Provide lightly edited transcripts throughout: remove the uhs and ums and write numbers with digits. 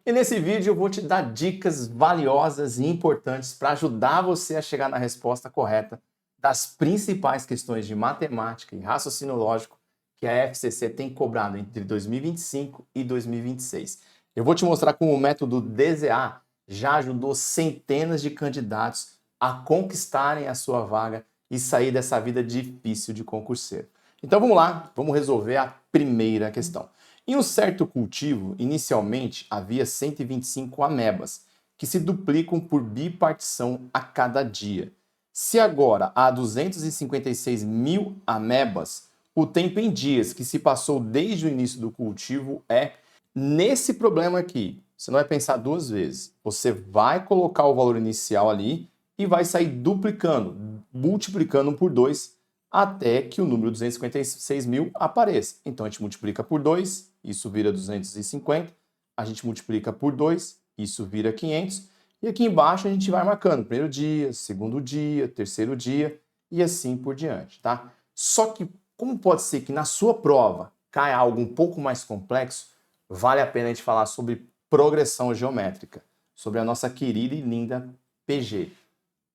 E nesse vídeo eu vou te dar dicas valiosas e importantes para ajudar você a chegar na resposta correta das principais questões de matemática e raciocínio lógico que a FCC tem cobrado entre 2025 e 2026. Eu vou te mostrar como o método DZA já ajudou centenas de candidatos a conquistarem a sua vaga e sair dessa vida difícil de concurseiro. Então vamos lá, vamos resolver a primeira questão. Em um certo cultivo, inicialmente havia 125 amebas, que se duplicam por bipartição a cada dia. Se agora há 256 mil amebas, o tempo em dias que se passou desde o início do cultivo é nesse problema aqui. Você não vai pensar duas vezes. Você vai colocar o valor inicial ali e vai sair duplicando, multiplicando por 2 até que o número 256 mil apareça. Então a gente multiplica por 2, isso vira 250, a gente multiplica por 2, isso vira 500, e aqui embaixo a gente vai marcando primeiro dia, segundo dia, terceiro dia e assim por diante, tá? Só que como pode ser que na sua prova caia algo um pouco mais complexo, vale a pena a gente falar sobre progressão geométrica, sobre a nossa querida e linda PG.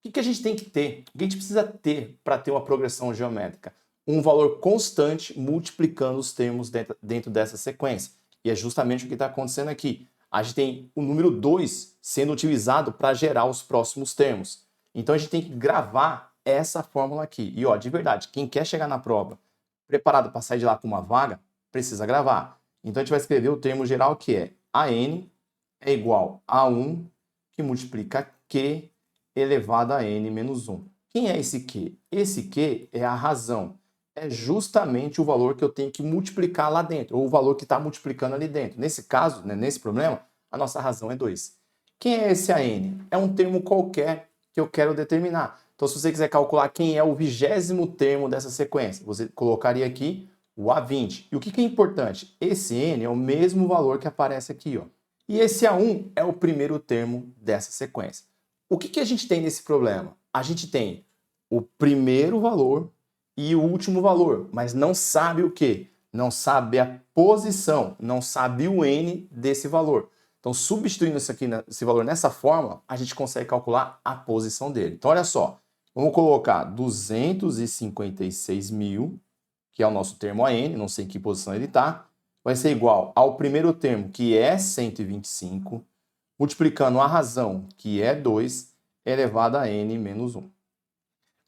O que a gente tem que ter? O que a gente precisa ter para ter uma progressão geométrica? Um valor constante multiplicando os termos dentro dessa sequência. E é justamente o que está acontecendo aqui. A gente tem o número 2 sendo utilizado para gerar os próximos termos. Então a gente tem que gravar essa fórmula aqui. E ó, de verdade, quem quer chegar na prova preparado para sair de lá com uma vaga, precisa gravar. Então a gente vai escrever o termo geral que é AN é igual a 1 que multiplica Q elevado a n menos 1. Quem é esse Q? Esse Q é a razão. É justamente o valor que eu tenho que multiplicar lá dentro, ou o valor que está multiplicando ali dentro. Nesse caso, né, nesse problema, a nossa razão é 2. Quem é esse AN? É um termo qualquer que eu quero determinar. Então, se você quiser calcular quem é o 20º termo dessa sequência, você colocaria aqui o A20. E o que é importante? Esse N é o mesmo valor que aparece aqui, ó. E esse A1 é o primeiro termo dessa sequência. O que a gente tem nesse problema? A gente tem o primeiro valor e o último valor, mas não sabe o quê? Não sabe a posição, não sabe o n desse valor. Então, substituindo esse valor nessa fórmula, a gente consegue calcular a posição dele. Então, olha só, vamos colocar 256 mil, que é o nosso termo AN, não sei em que posição ele está, vai ser igual ao primeiro termo, que é 125, multiplicando a razão, que é 2, elevado a n menos 1.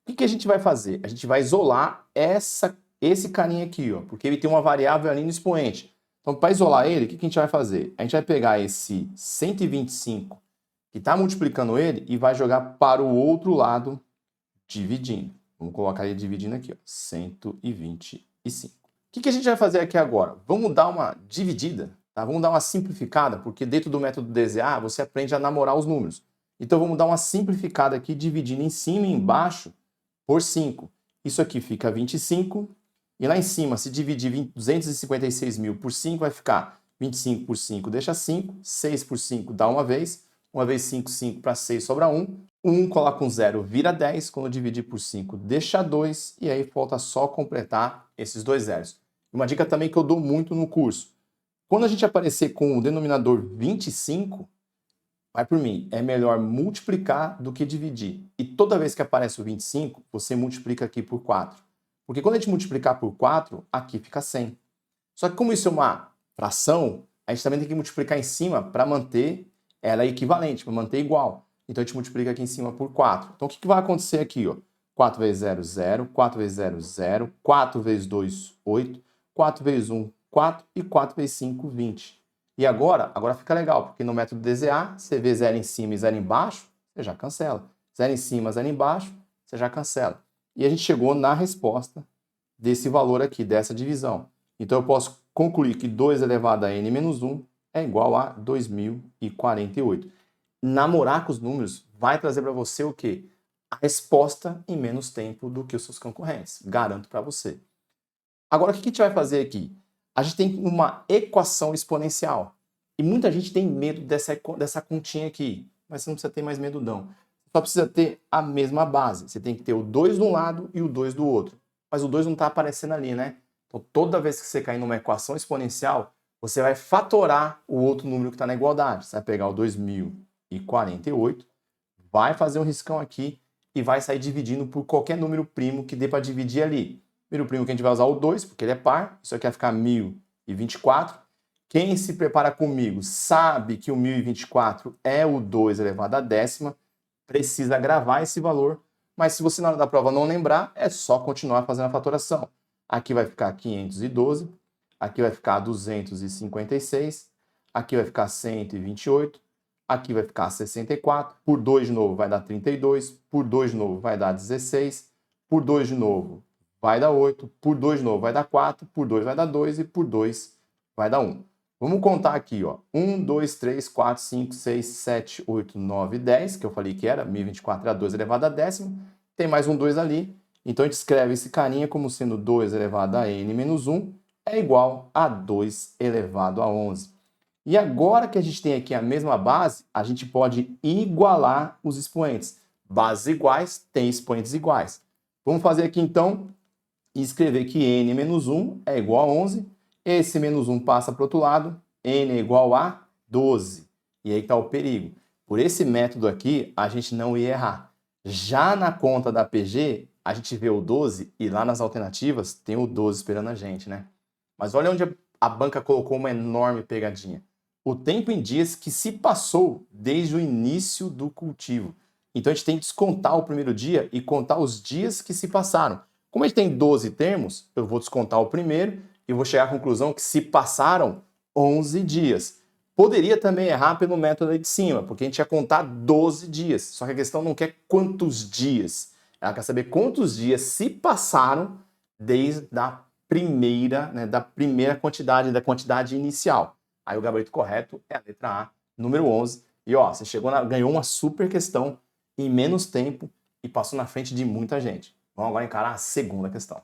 O que a gente vai fazer? A gente vai isolar esse carinha aqui, ó, porque ele tem uma variável ali no expoente. Então, para isolar ele, o que a gente vai fazer? A gente vai pegar esse 125, que está multiplicando ele, e vai jogar para o outro lado, dividindo. Vamos colocar ele dividindo aqui, ó, 125. O que a gente vai fazer aqui agora? Vamos dar uma dividida. Tá? Vamos dar uma simplificada, porque dentro do método DZA você aprende a namorar os números. Então vamos dar uma simplificada aqui, dividindo em cima e embaixo por 5. Isso aqui fica 25, e lá em cima, se dividir 256 mil por 5, vai ficar 25 por 5 deixa 5, 6 por 5 dá uma vez 5, 5 para 6 sobra 1, 1 coloca um 0, vira 10, quando eu dividir por 5 deixa 2, e aí falta só completar esses dois zeros. Uma dica também que eu dou muito no curso, quando a gente aparecer com o denominador 25, vai por mim, é melhor multiplicar do que dividir. E toda vez que aparece o 25, você multiplica aqui por 4. Porque quando a gente multiplicar por 4, aqui fica 100. Só que como isso é uma fração, a gente também tem que multiplicar em cima para manter ela equivalente, para manter igual. Então a gente multiplica aqui em cima por 4. Então o que vai acontecer aqui? Ó? 4 vezes 0, 0. 4 vezes 0, 0. 4 vezes 2, 8. 4 vezes 1, 4. E 4 vezes 5, 20. E agora fica legal, porque no método DZA, você vê 0 em cima e 0 embaixo, você já cancela. 0 em cima, 0 embaixo, você já cancela. E a gente chegou na resposta desse valor aqui, dessa divisão. Então eu posso concluir que 2 elevado a n menos 1 é igual a 2048. Namorar com os números vai trazer para você o quê? A resposta em menos tempo do que os seus concorrentes. Garanto para você. Agora, o que a gente vai fazer aqui? A gente tem uma equação exponencial. E muita gente tem medo dessa continha aqui. Mas você não precisa ter mais medo, não. Só precisa ter a mesma base. Você tem que ter o 2 de um lado e o 2 do outro. Mas o 2 não está aparecendo ali, né? Então, toda vez que você cair numa equação exponencial, você vai fatorar o outro número que está na igualdade. Você vai pegar o 2048, vai fazer um riscão aqui e vai sair dividindo por qualquer número primo que dê para dividir ali. Número primo que a gente vai usar o 2, porque ele é par, isso aqui vai ficar 1024. Quem se prepara comigo sabe que o 1024 é o 2 elevado à décima, precisa gravar esse valor, mas se você na hora da prova não lembrar, é só continuar fazendo a fatoração. Aqui vai ficar 512, aqui vai ficar 256, aqui vai ficar 128, aqui vai ficar 64, por 2 de novo vai dar 32, por 2 de novo vai dar 16, por 2 de novo vai dar 8, por 2 de novo vai dar 4, por 2 vai dar 2 e por 2 vai dar 1. Vamos contar aqui, ó. 1, 2, 3, 4, 5, 6, 7, 8, 9, 10, que eu falei que era 1024 era 2 elevado a décima. Tem mais um 2 ali. Então a gente escreve esse carinha como sendo 2 elevado a n menos 1 é igual a 2 elevado a 11. E agora que a gente tem aqui a mesma base, a gente pode igualar os expoentes. Bases iguais têm expoentes iguais. Vamos fazer aqui então e escrever que n menos 1 é igual a 11. Esse menos 1 passa para o outro lado, n é igual a 12. E aí está o perigo. Por esse método aqui, a gente não ia errar. Já na conta da PG, a gente vê o 12 e lá nas alternativas tem o 12 esperando a gente, né? Mas olha onde a banca colocou uma enorme pegadinha. O tempo em dias que se passou desde o início do cultivo. Então a gente tem que descontar o primeiro dia e contar os dias que se passaram. Como a gente tem 12 termos, eu vou descontar o primeiro e vou chegar à conclusão que se passaram 11 dias. Poderia também errar pelo método aí de cima, porque a gente ia contar 12 dias. Só que a questão não quer quantos dias. Ela quer saber quantos dias se passaram desde a primeira, da primeira quantidade, da quantidade inicial. Aí o gabarito correto é a letra A, número 11. E ó, você ganhou uma super questão em menos tempo e passou na frente de muita gente. Vamos agora encarar a segunda questão.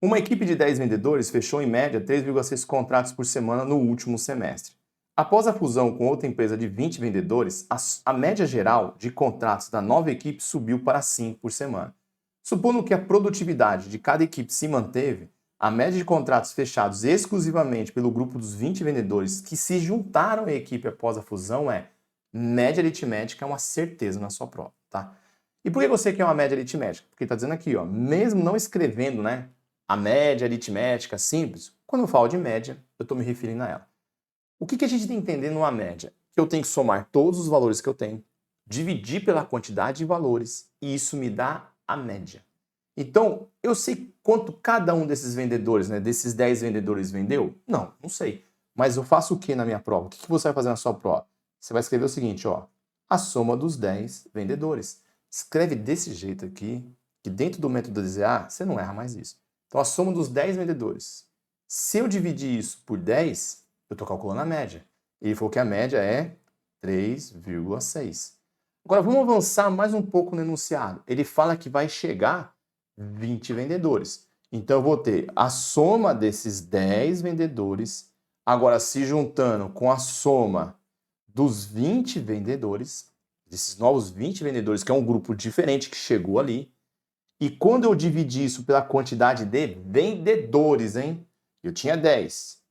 Uma equipe de 10 vendedores fechou em média 3,6 contratos por semana no último semestre. Após a fusão com outra empresa de 20 vendedores, a média geral de contratos da nova equipe subiu para 5 por semana. Supondo que a produtividade de cada equipe se manteve, a média de contratos fechados exclusivamente pelo grupo dos 20 vendedores que se juntaram à equipe após a fusão é média aritmética, é uma certeza na sua prova, tá? E por que você quer uma média aritmética? Porque está dizendo aqui, ó, mesmo não escrevendo, a média aritmética simples, quando eu falo de média, eu estou me referindo a ela. O que a gente tem que entender numa média? Que eu tenho que somar todos os valores que eu tenho, dividir pela quantidade de valores, e isso me dá a média. Então, eu sei quanto cada um desses vendedores, desses 10 vendedores vendeu? Não sei. Mas eu faço o que na minha prova? O que você vai fazer na sua prova? Você vai escrever o seguinte, ó, a soma dos 10 vendedores. Escreve desse jeito aqui, que dentro do método DZA, você não erra mais isso. Então, a soma dos 10 vendedores. Se eu dividir isso por 10, eu estou calculando a média. Ele falou que a média é 3,6. Agora, vamos avançar mais um pouco no enunciado. Ele fala que vai chegar 20 vendedores. Então, eu vou ter a soma desses 10 vendedores, agora se juntando com a soma dos 20 vendedores, desses novos 20 vendedores, que é um grupo diferente que chegou ali. E quando eu dividi isso pela quantidade de vendedores, eu tinha 10,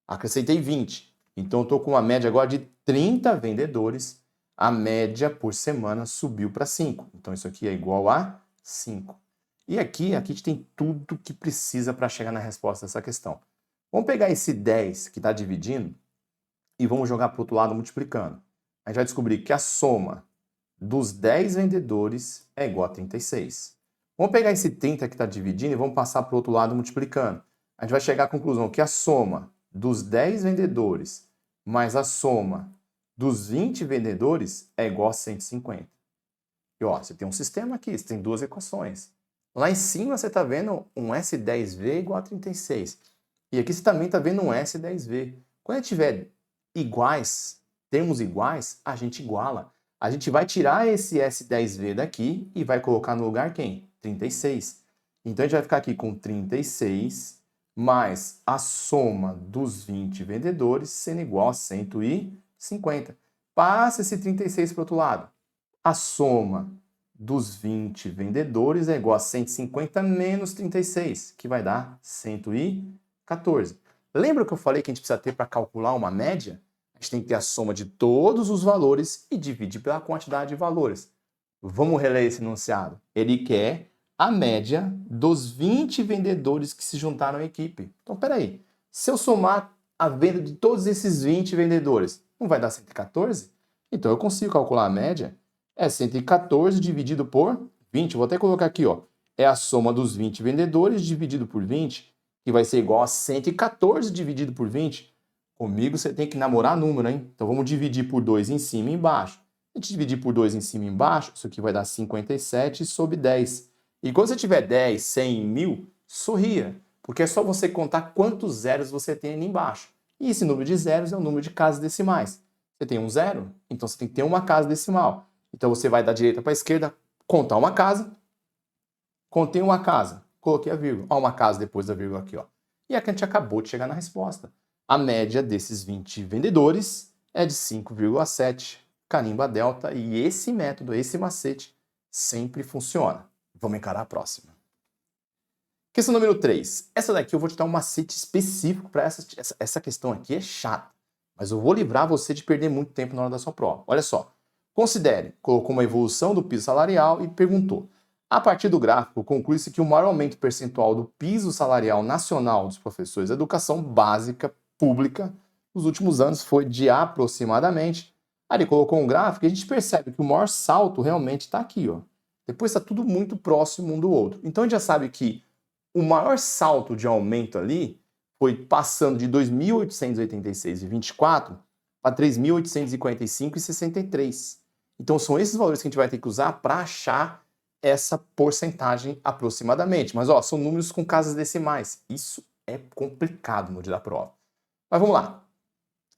acrescentei 20. Então, eu estou com uma média agora de 30 vendedores. A média por semana subiu para 5. Então, isso aqui é igual a 5. E aqui a gente tem tudo que precisa para chegar na resposta dessa questão. Vamos pegar esse 10 que está dividindo e vamos jogar para o outro lado multiplicando. A gente vai descobrir que a soma dos 10 vendedores é igual a 36. Vamos pegar esse 30 que está dividindo e vamos passar para o outro lado multiplicando. A gente vai chegar à conclusão que a soma dos 10 vendedores mais a soma dos 20 vendedores é igual a 150. E ó, você tem um sistema aqui, você tem duas equações. Lá em cima você está vendo um S10V igual a 36. E aqui você também está vendo um S10V. Quando tiver iguais, termos iguais, a gente iguala. A gente vai tirar esse S10V daqui e vai colocar no lugar quem? 36. Então a gente vai ficar aqui com 36 mais a soma dos 20 vendedores sendo igual a 150. Passa esse 36 para o outro lado. A soma dos 20 vendedores é igual a 150 menos 36, que vai dar 114. Lembra que eu falei que a gente precisa ter para calcular uma média? A gente tem que ter a soma de todos os valores e dividir pela quantidade de valores. Vamos reler esse enunciado. Ele quer a média dos 20 vendedores que se juntaram à equipe. Então, peraí. Se eu somar a venda de todos esses 20 vendedores, não vai dar 114? Então, eu consigo calcular a média. É 114 dividido por 20. Vou até colocar aqui, ó. É a soma dos 20 vendedores dividido por 20, que vai ser igual a 114 dividido por 20. Comigo você tem que namorar número, hein? Então, vamos dividir por 2 em cima e embaixo. A gente dividir por 2 em cima e embaixo, isso aqui vai dar 57 sobre 10. E quando você tiver 10, 100 e 1000, sorria, porque é só você contar quantos zeros você tem ali embaixo. E esse número de zeros é o número de casas decimais. Você tem um zero, então você tem que ter uma casa decimal. Então você vai da direita para a esquerda, contar uma casa, contei uma casa, coloquei a vírgula. Ó, uma casa depois da vírgula aqui, ó. E aqui a gente acabou de chegar na resposta. A média desses 20 vendedores é de 5,7. Carimba delta, e esse método, esse macete, sempre funciona. Vamos encarar a próxima. Questão número 3. Essa daqui eu vou te dar um macete específico para essa questão aqui, é chata. Mas eu vou livrar você de perder muito tempo na hora da sua prova. Olha só. Considere, colocou uma evolução do piso salarial e perguntou. A partir do gráfico, conclui-se que o maior aumento percentual do piso salarial nacional dos professores de educação básica pública nos últimos anos foi de aproximadamente. Aí ele colocou um gráfico e a gente percebe que o maior salto realmente está aqui, ó. Depois está tudo muito próximo um do outro. Então a gente já sabe que o maior salto de aumento ali foi passando de 2.886,24 para 3.845,63. Então são esses valores que a gente vai ter que usar para achar essa porcentagem aproximadamente. Mas ó, são números com casas decimais. Isso é complicado no dia da prova. Mas vamos lá.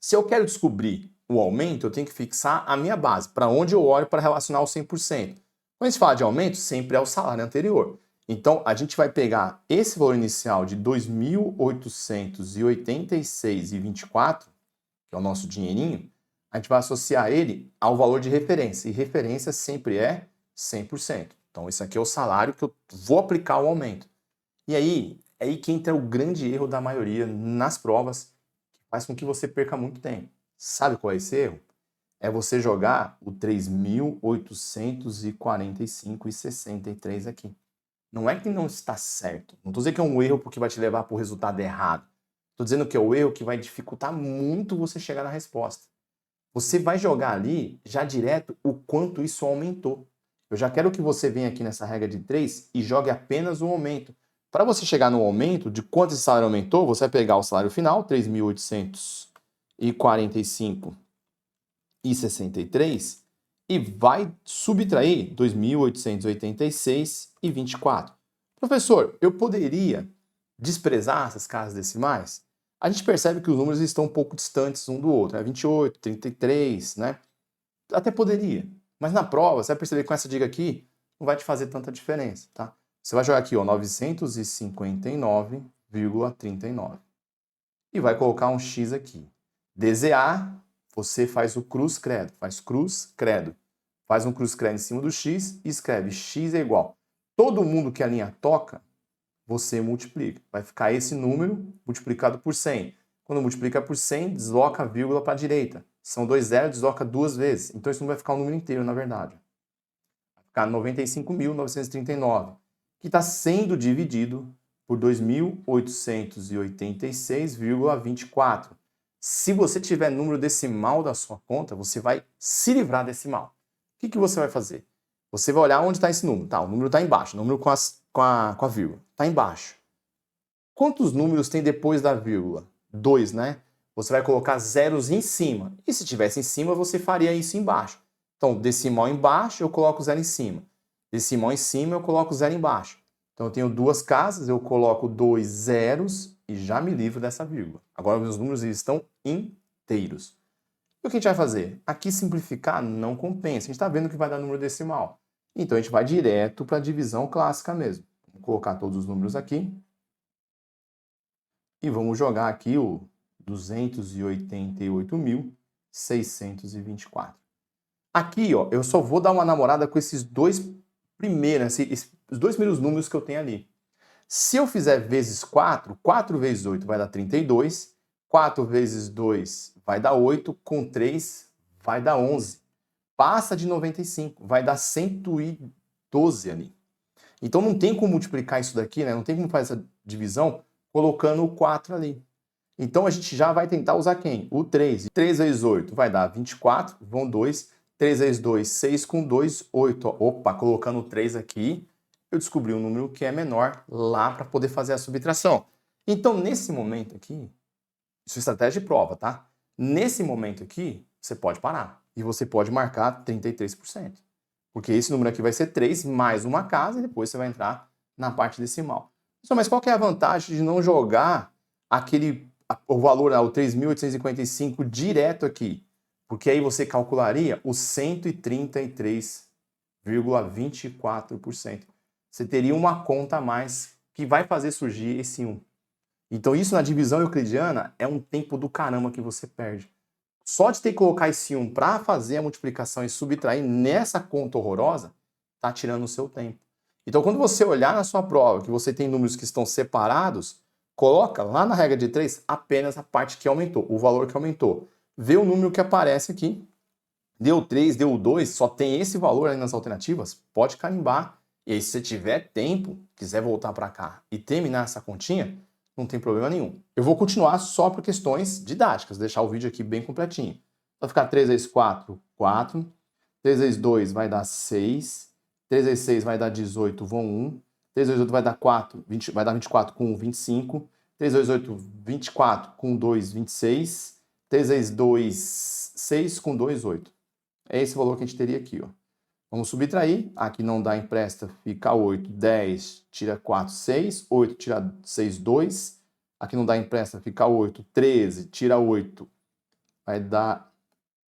Se eu quero descobrir o aumento, eu tenho que fixar a minha base, para onde eu olho para relacionar o 100%. Quando a gente fala de aumento, sempre é o salário anterior. Então, a gente vai pegar esse valor inicial de 2.886,24, que é o nosso dinheirinho, a gente vai associar ele ao valor de referência, e referência sempre é 100%. Então, esse aqui é o salário que eu vou aplicar o aumento. E aí, é aí que entra o grande erro da maioria nas provas, que faz com que você perca muito tempo. Sabe qual é esse erro? É você jogar o 3.845,63 aqui. Não é que não está certo. Não estou dizendo que é um erro porque vai te levar para o resultado errado. Estou dizendo que é o erro que vai dificultar muito você chegar na resposta. Você vai jogar ali já direto o quanto isso aumentou. Eu já quero que você venha aqui nessa regra de 3 e jogue apenas o aumento. Para você chegar no aumento de quanto esse salário aumentou, você vai pegar o salário final, 3.845,63, e vai subtrair 2.886,24. Professor, eu poderia desprezar essas casas decimais? A gente percebe que os números estão um pouco distantes um do outro, né? 28, 33, né? Até poderia, mas na prova você vai perceber que com essa dica aqui não vai te fazer tanta diferença, tá? Você vai jogar aqui, ó, 959,39 e vai colocar um X aqui. DZA, você faz o cruz credo, faz cruz credo. Faz um cruz credo em cima do X e escreve X é igual. Todo mundo que a linha toca, você multiplica. Vai ficar esse número multiplicado por 100. Quando multiplica por 100, desloca a vírgula para a direita. São 2 zeros, desloca 2 vezes. Então isso não vai ficar um número inteiro, na verdade. Vai ficar 95.939, que está sendo dividido por 2.886,24. Se você tiver número decimal da sua conta, você vai se livrar decimal. O que você vai fazer? Você vai olhar onde está esse número. Tá, o número está embaixo, o número com a vírgula. Está embaixo. Quantos números tem depois da vírgula? 2, né? Você vai colocar zeros em cima. E se tivesse em cima, você faria isso embaixo. Então, decimal embaixo, eu coloco zero em cima. Decimal em cima, eu coloco zero embaixo. Então, eu tenho duas casas, eu coloco 2 zeros e já me livro dessa vírgula. Agora, meus números estão inteiros. E o que a gente vai fazer? Aqui simplificar não compensa. A gente está vendo que vai dar número decimal. Então, a gente vai direto para a divisão clássica mesmo. Vou colocar todos os números aqui. E vamos jogar aqui o 288.624. Aqui, ó, eu só vou dar uma namorada com esses dois primeiros, os dois primeiros números que eu tenho ali. Se eu fizer vezes 4, 4 vezes 8 vai dar 32, 4 vezes 2 vai dar 8, com 3 vai dar 11. Passa de 95, vai dar 112 ali. Então não tem como multiplicar isso daqui, né? Não tem como fazer essa divisão colocando o 4 ali. Então a gente já vai tentar usar quem? O 3. 3 vezes 8 vai dar 24, vão 2. 3 vezes 2, 6 com 2, 8. Opa, colocando o 3 aqui, eu descobri um número que é menor lá para poder fazer a subtração. Então, nesse momento aqui, isso é estratégia de prova, tá? Nesse momento aqui, você pode parar. E você pode marcar 33%. Porque esse número aqui vai ser 3 mais uma casa e depois você vai entrar na parte decimal. Mas qual que é a vantagem de não jogar o valor, o 3.855 direto aqui? Porque aí você calcularia os 133,24%. Você teria uma conta a mais que vai fazer surgir esse 1. Então isso na divisão euclidiana é um tempo do caramba que você perde. Só de ter que colocar esse 1 para fazer a multiplicação e subtrair nessa conta horrorosa, tá tirando o seu tempo. Então quando você olhar na sua prova que você tem números que estão separados, coloca lá na regra de 3 apenas a parte que aumentou, o valor que aumentou. Vê o número que aparece aqui. Deu 3, deu 2, só tem esse valor aí nas alternativas, pode carimbar. E aí se você tiver tempo, quiser voltar para cá e terminar essa continha, não tem problema nenhum. Eu vou continuar só por questões didáticas, deixar o vídeo aqui bem completinho. Vai ficar 3 vezes 4, 4. 3 vezes 2 vai dar 6. 3 vezes 6 vai dar 18, vão 1. 3 vezes 8 vai dar 4, vai dar 24 com 1, 25. 3 vezes 8, 24 com 2, 26. 3 vezes 2, 6 com 2, 8. É esse valor que a gente teria aqui, ó. Vamos subtrair. Aqui não dá empresta, fica 8. 10, tira 4, 6. 8, tira 6, 2. Aqui não dá empresta, fica 8. 13, tira 8. Vai dar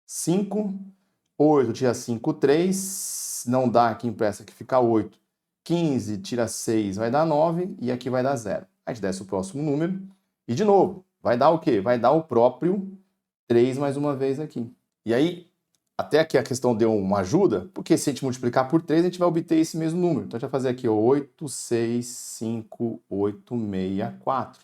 5. 8, tira 5, 3. Não dá aqui empresta, que fica 8. 15, tira 6, vai dar 9. E aqui vai dar 0. A gente desce o próximo número. E de novo, vai dar o quê? Vai dar o próprio 3 mais uma vez aqui. E aí, até aqui a questão deu uma ajuda, porque se a gente multiplicar por 3, a gente vai obter esse mesmo número. Então a gente vai fazer aqui 8, 6, 5, 8, 6, 4.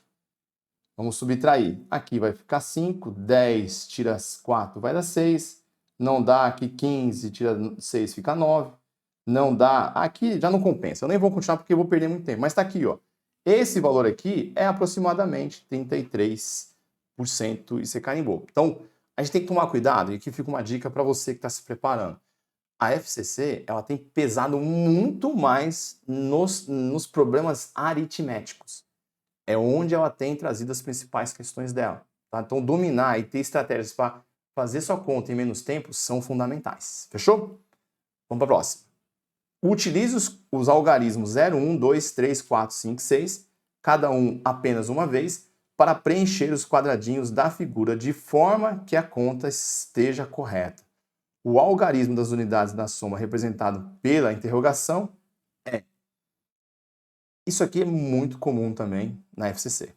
Vamos subtrair. Aqui vai ficar 5, 10 tira 4 vai dar 6. Não dá, aqui 15 tira 6 fica 9. Não dá, aqui já não compensa. Eu nem vou continuar porque eu vou perder muito tempo. Mas está aqui, ó. Esse valor aqui é aproximadamente 33% e você carimbou. Então, a gente tem que tomar cuidado, e aqui fica uma dica para você que está se preparando. A FCC ela tem pesado muito mais nos problemas aritméticos. É onde ela tem trazido as principais questões dela. Tá? Então, dominar e ter estratégias para fazer sua conta em menos tempo são fundamentais. Fechou? Vamos para a próxima. Utilize os algarismos 0, 1, 2, 3, 4, 5, 6, cada um apenas uma vez, para preencher os quadradinhos da figura de forma que a conta esteja correta. O algarismo das unidades da soma representado pela interrogação é. Isso aqui é muito comum também na FCC.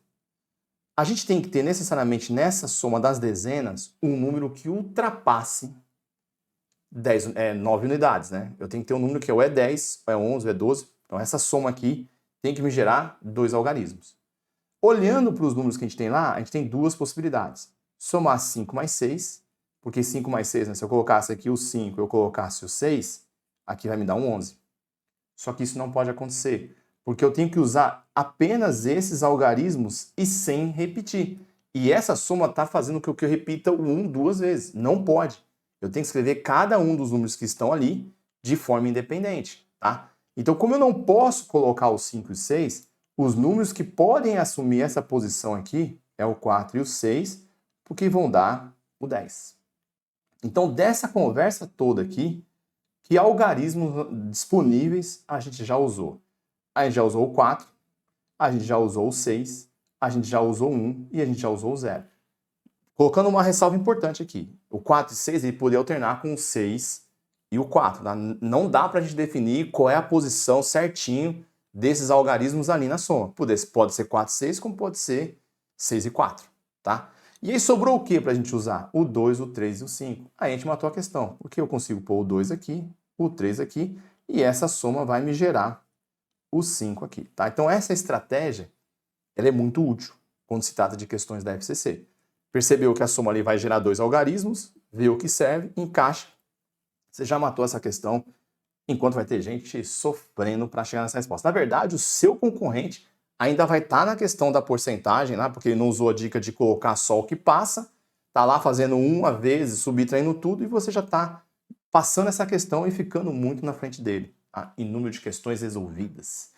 A gente tem que ter necessariamente nessa soma das dezenas um número que ultrapasse 9 unidades, né? Eu tenho que ter um número que ou é 10, ou é 11, ou é 12. Então essa soma aqui tem que me gerar 2 algarismos. Olhando para os números que a gente tem lá, a gente tem duas possibilidades. Somar 5 mais 6, porque 5 mais 6, né, se eu colocasse aqui o 5 e eu colocasse o 6, aqui vai me dar um 11. Só que isso não pode acontecer, porque eu tenho que usar apenas esses algarismos e sem repetir. E essa soma está fazendo com que eu repita o 1 duas vezes. Não pode. Eu tenho que escrever cada um dos números que estão ali de forma independente, tá? Então, como eu não posso colocar o 5 e o 6, os números que podem assumir essa posição aqui é o 4 e o 6, porque vão dar o 10. Então, dessa conversa toda aqui, que algarismos disponíveis a gente já usou? A gente já usou o 4, a gente já usou o 6, a gente já usou o 1 e a gente já usou o 0. Colocando uma ressalva importante aqui. O 4 e 6 ele poderia alternar com o 6 e o 4. Tá? Não dá para a gente definir qual é a posição certinho desses algarismos ali na soma. Pode ser 4 e 6, como pode ser 6 e 4. Tá? E aí sobrou o que para a gente usar? O 2, o 3 e o 5. Aí a gente matou a questão. Porque eu consigo pôr o 2 aqui, o 3 aqui, e essa soma vai me gerar o 5 aqui, tá? Então essa estratégia, ela é muito útil quando se trata de questões da FCC. Percebeu que a soma ali vai gerar 2 algarismos, vê o que serve, encaixa. Você já matou essa questão, enquanto vai ter gente sofrendo para chegar nessa resposta. Na verdade, o seu concorrente ainda vai estar na questão da porcentagem, né? Porque ele não usou a dica de colocar só o que passa, tá lá fazendo uma vez, subtraindo tudo, e você já está passando essa questão e ficando muito na frente dele, tá? Em número de questões resolvidas.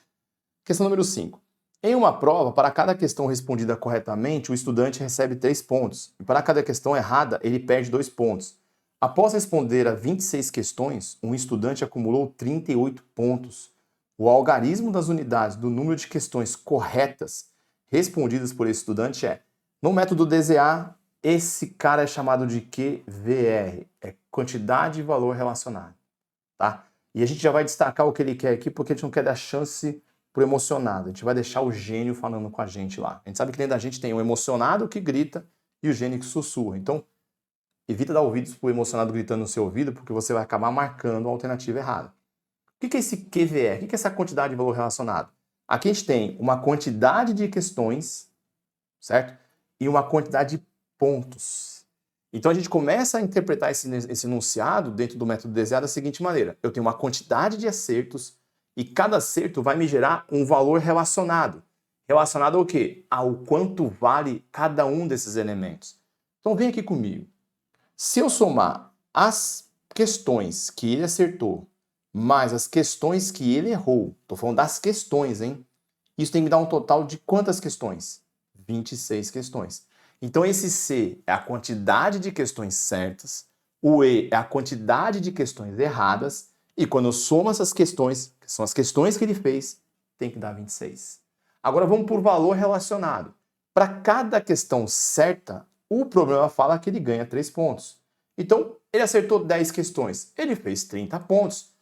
Questão número 5. Em uma prova, para cada questão respondida corretamente, o estudante recebe 3 pontos. E para cada questão errada, ele perde 2 pontos. Após responder a 26 questões, um estudante acumulou 38 pontos. O algarismo das unidades do número de questões corretas respondidas por esse estudante é: no método DZA, esse cara é chamado de QVR, é quantidade e valor relacionado, tá? E a gente já vai destacar o que ele quer aqui, porque a gente não quer dar chance pro emocionado. A gente vai deixar o gênio falando com a gente lá. A gente sabe que dentro da gente tem o emocionado que grita e o gênio que sussurra. Então, evita dar ouvidos pro emocionado gritando no seu ouvido, porque você vai acabar marcando a alternativa errada. O que é esse QVR? O que é essa quantidade de valor relacionado? Aqui a gente tem uma quantidade de questões, certo? E uma quantidade de pontos. Então a gente começa a interpretar esse enunciado dentro do método DZA da seguinte maneira: eu tenho uma quantidade de acertos e cada acerto vai me gerar um valor relacionado. Relacionado ao quê? Ao quanto vale cada um desses elementos. Então vem aqui comigo. Se eu somar as questões que ele acertou mais as questões que ele errou, estou falando das questões, hein? Isso tem que me dar um total de quantas questões? 26 questões. Então esse C é a quantidade de questões certas, o E é a quantidade de questões erradas, e quando eu somo essas questões, que são as questões que ele fez, tem que dar 26. Agora vamos por valor relacionado. Para cada questão certa, o problema fala que ele ganha 3 pontos. Então, ele acertou 10 questões, ele fez 30 pontos.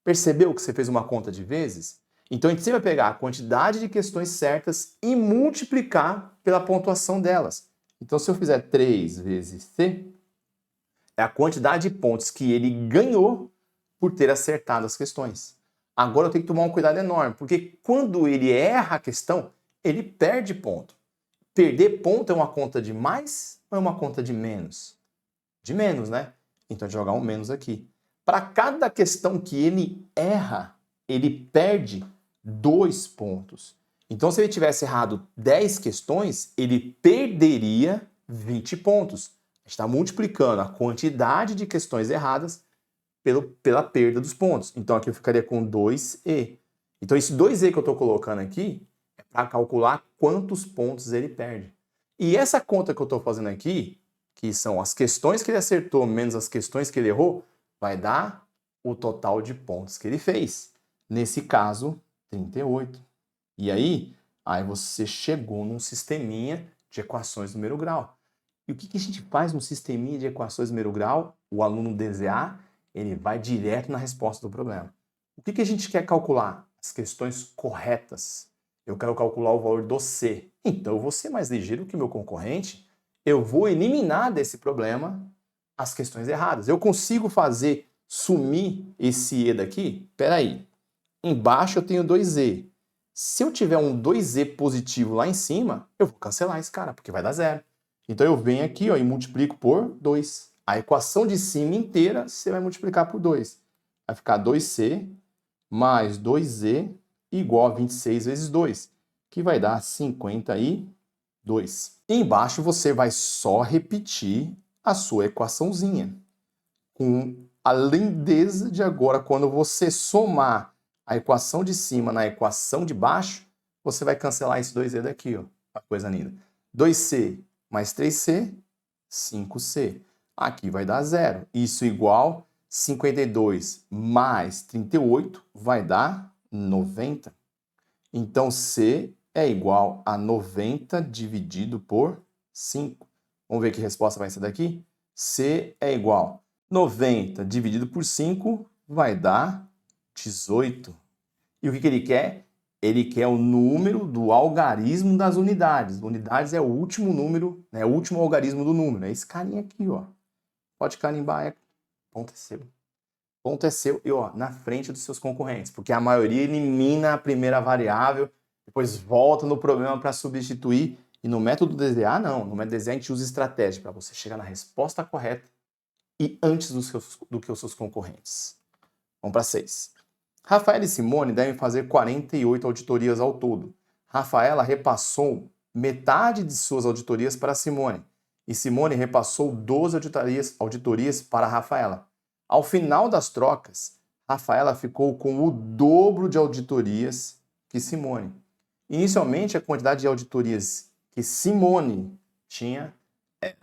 Percebeu que você fez uma conta de vezes? Então, a gente sempre vai pegar a quantidade de questões certas e multiplicar pela pontuação delas. Então, se eu fizer 3 vezes C, é a quantidade de pontos que ele ganhou por ter acertado as questões. Agora eu tenho que tomar um cuidado enorme, porque quando ele erra a questão, ele perde ponto. Perder ponto é uma conta de mais ou é uma conta de menos? De menos, né? Então, eu vou jogar um menos aqui. Para cada questão que ele erra, ele perde 2 pontos. Então, se ele tivesse errado 10 questões, ele perderia 20 pontos. A gente está multiplicando a quantidade de questões erradas pela perda dos pontos. Então, aqui eu ficaria com 2E. Então, esse 2E que eu estou colocando aqui é para calcular quantos pontos ele perde. E essa conta que eu estou fazendo aqui, que são as questões que ele acertou menos as questões que ele errou, vai dar o total de pontos que ele fez. Nesse caso, 38. E aí você chegou num sisteminha de equações do número grau. E o que a gente faz no sisteminha de equações do número grau? O aluno DZA, ele vai direto na resposta do problema. O que a gente quer calcular? As questões corretas. Eu quero calcular o valor do C. Então, eu vou ser mais ligeiro que o meu concorrente. Eu vou eliminar desse problema as questões erradas. Eu consigo fazer sumir esse E daqui? Espera aí. Embaixo eu tenho 2E. Se eu tiver um 2E positivo lá em cima, eu vou cancelar esse cara, porque vai dar zero. Então eu venho aqui, ó, e multiplico por 2. A equação de cima inteira você vai multiplicar por 2. Vai ficar 2C mais 2E igual a 26 vezes 2, que vai dar 52. E embaixo você vai só repetir a sua equaçãozinha. Com a lindeza de agora, quando você somar a equação de cima na equação de baixo, você vai cancelar esse 2E daqui, ó. Uma coisa linda. 2C mais 3C, 5C. Aqui vai dar zero. Isso igual 52 mais 38 vai dar 90. Então, C é igual a 90 dividido por 5. Vamos ver que resposta vai ser daqui? C é igual a 90 dividido por 5 vai dar 18. E o que ele quer? Ele quer o número do algarismo das unidades. Unidades é o último número, né? O último algarismo do número. É esse carinha aqui, ó. Pode carimbar, aconteceu. ponto é seu e ó, na frente dos seus concorrentes, porque a maioria elimina a primeira variável, depois volta no problema para substituir. E no método DZA, não. No método DZA, a gente usa estratégia para você chegar na resposta correta e antes do que os seus concorrentes. Vamos para 6. Rafaela e Simone devem fazer 48 auditorias ao todo. Rafaela repassou metade de suas auditorias para Simone e Simone repassou 12 auditorias para Rafaela. Ao final das trocas, Rafaela ficou com o dobro de auditorias que Simone. Inicialmente, a quantidade de auditorias que Simone tinha era,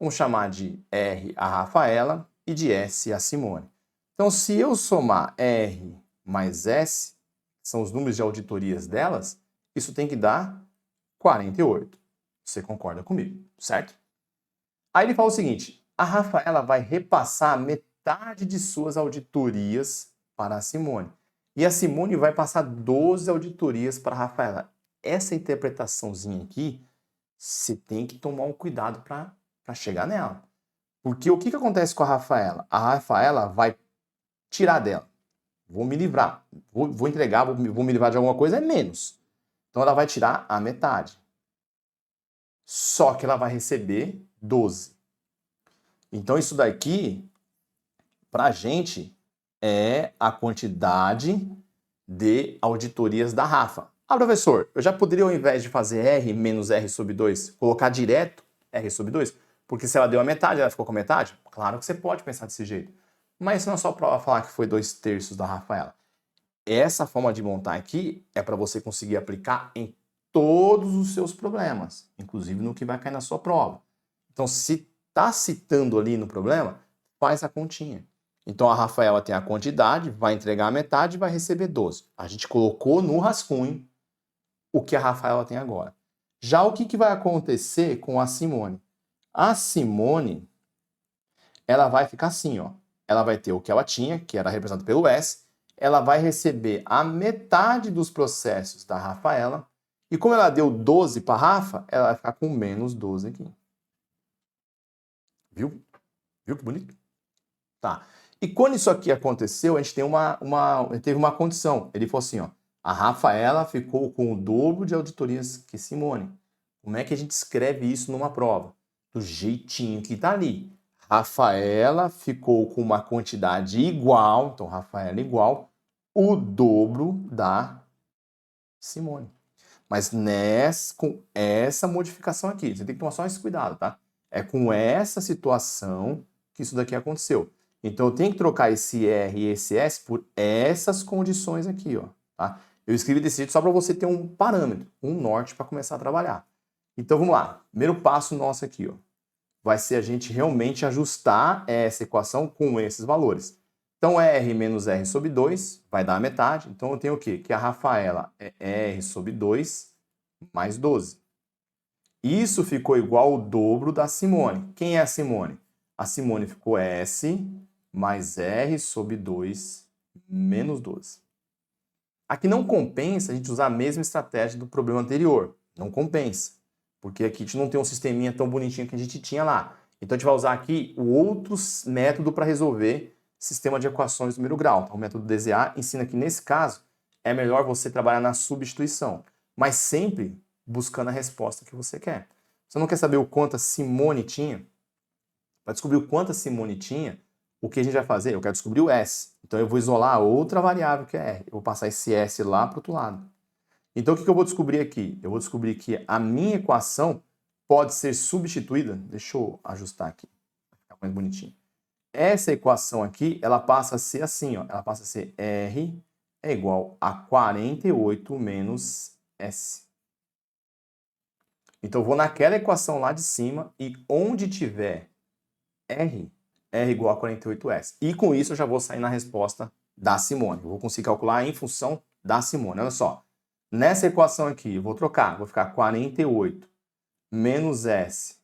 vamos chamar de R a Rafaela e de S a Simone. Então, se eu somar R mais S, que são os números de auditorias delas, isso tem que dar 48. Você concorda comigo, certo? Aí ele fala o seguinte, a Rafaela vai repassar metade de suas auditorias para a Simone. E a Simone vai passar 12 auditorias para a Rafaela. Essa interpretaçãozinha aqui, você tem que tomar um cuidado para chegar nela. Porque o que acontece com a Rafaela? A Rafaela vai tirar dela. Vou me livrar. Vou entregar, vou me livrar de alguma coisa, é menos. Então ela vai tirar a metade. Só que ela vai receber 12. Então isso daqui, pra gente, é a quantidade de auditorias da Rafa. Ah, professor, eu já poderia, ao invés de fazer R menos R sobre 2, colocar direto R sobre 2? Porque se ela deu a metade, ela ficou com a metade? Claro que você pode pensar desse jeito. Mas isso não é só para falar que foi 2/3 da Rafaela. Essa forma de montar aqui é para você conseguir aplicar em todos os seus problemas, inclusive no que vai cair na sua prova. Então, se está citando ali no problema, faz a continha. Então, a Rafaela tem a quantidade, vai entregar a metade e vai receber 12. A gente colocou no rascunho o que a Rafaela tem agora. Já o que vai acontecer com a Simone? A Simone, ela vai ficar assim, ó. Ela vai ter o que ela tinha, que era representado pelo S, ela vai receber a metade dos processos da Rafaela, e como ela deu 12 para a Rafa, ela vai ficar com menos 12 aqui. Viu? Viu que bonito? Tá. E quando isso aqui aconteceu, a gente teve uma condição. Ele falou assim, ó, a Rafaela ficou com o dobro de auditorias que Simone. Como é que a gente escreve isso numa prova? Do jeitinho que tá ali. Rafaela ficou com uma quantidade igual, então Rafaela igual, o dobro da Simone. Mas com essa modificação aqui, você tem que tomar só esse cuidado, tá? É com essa situação que isso daqui aconteceu. Então eu tenho que trocar esse R e esse S por essas condições aqui, ó, tá? Eu escrevi desse jeito só para você ter um parâmetro, um norte para começar a trabalhar. Então vamos lá. Primeiro passo nosso aqui, ó, vai ser a gente realmente ajustar essa equação com esses valores. Então, R menos R sobre 2 vai dar a metade. Então, eu tenho o quê? Que a Rafaela é R sobre 2 mais 12. Isso ficou igual ao dobro da Simone. Quem é a Simone? A Simone ficou S mais R sobre 2 menos 12. Aqui não compensa a gente usar a mesma estratégia do problema anterior. Não compensa. Porque aqui a gente não tem um sisteminha tão bonitinho que a gente tinha lá. Então, a gente vai usar aqui o outro método para resolver sistema de equações do primeiro grau. Então, o método DZA ensina que, nesse caso, é melhor você trabalhar na substituição, mas sempre buscando a resposta que você quer. Você não quer saber o quanto a Simone tinha? Para descobrir o quanto a Simone tinha, o que a gente vai fazer? Eu quero descobrir o S. Então, eu vou isolar a outra variável, que é R. Eu vou passar esse S lá para o outro lado. Então, o que eu vou descobrir aqui? Eu vou descobrir que a minha equação pode ser substituída. Deixa eu ajustar aqui, para ficar mais bonitinho. Essa equação aqui, ela passa a ser assim, ó. Ela passa a ser R é igual a 48 menos S. Então, eu vou naquela equação lá de cima e onde tiver R igual a 48S. E com isso, eu já vou sair na resposta da Simone. Eu vou conseguir calcular em função da Simone. Olha só. Nessa equação aqui, eu vou trocar. Vou ficar 48 menos S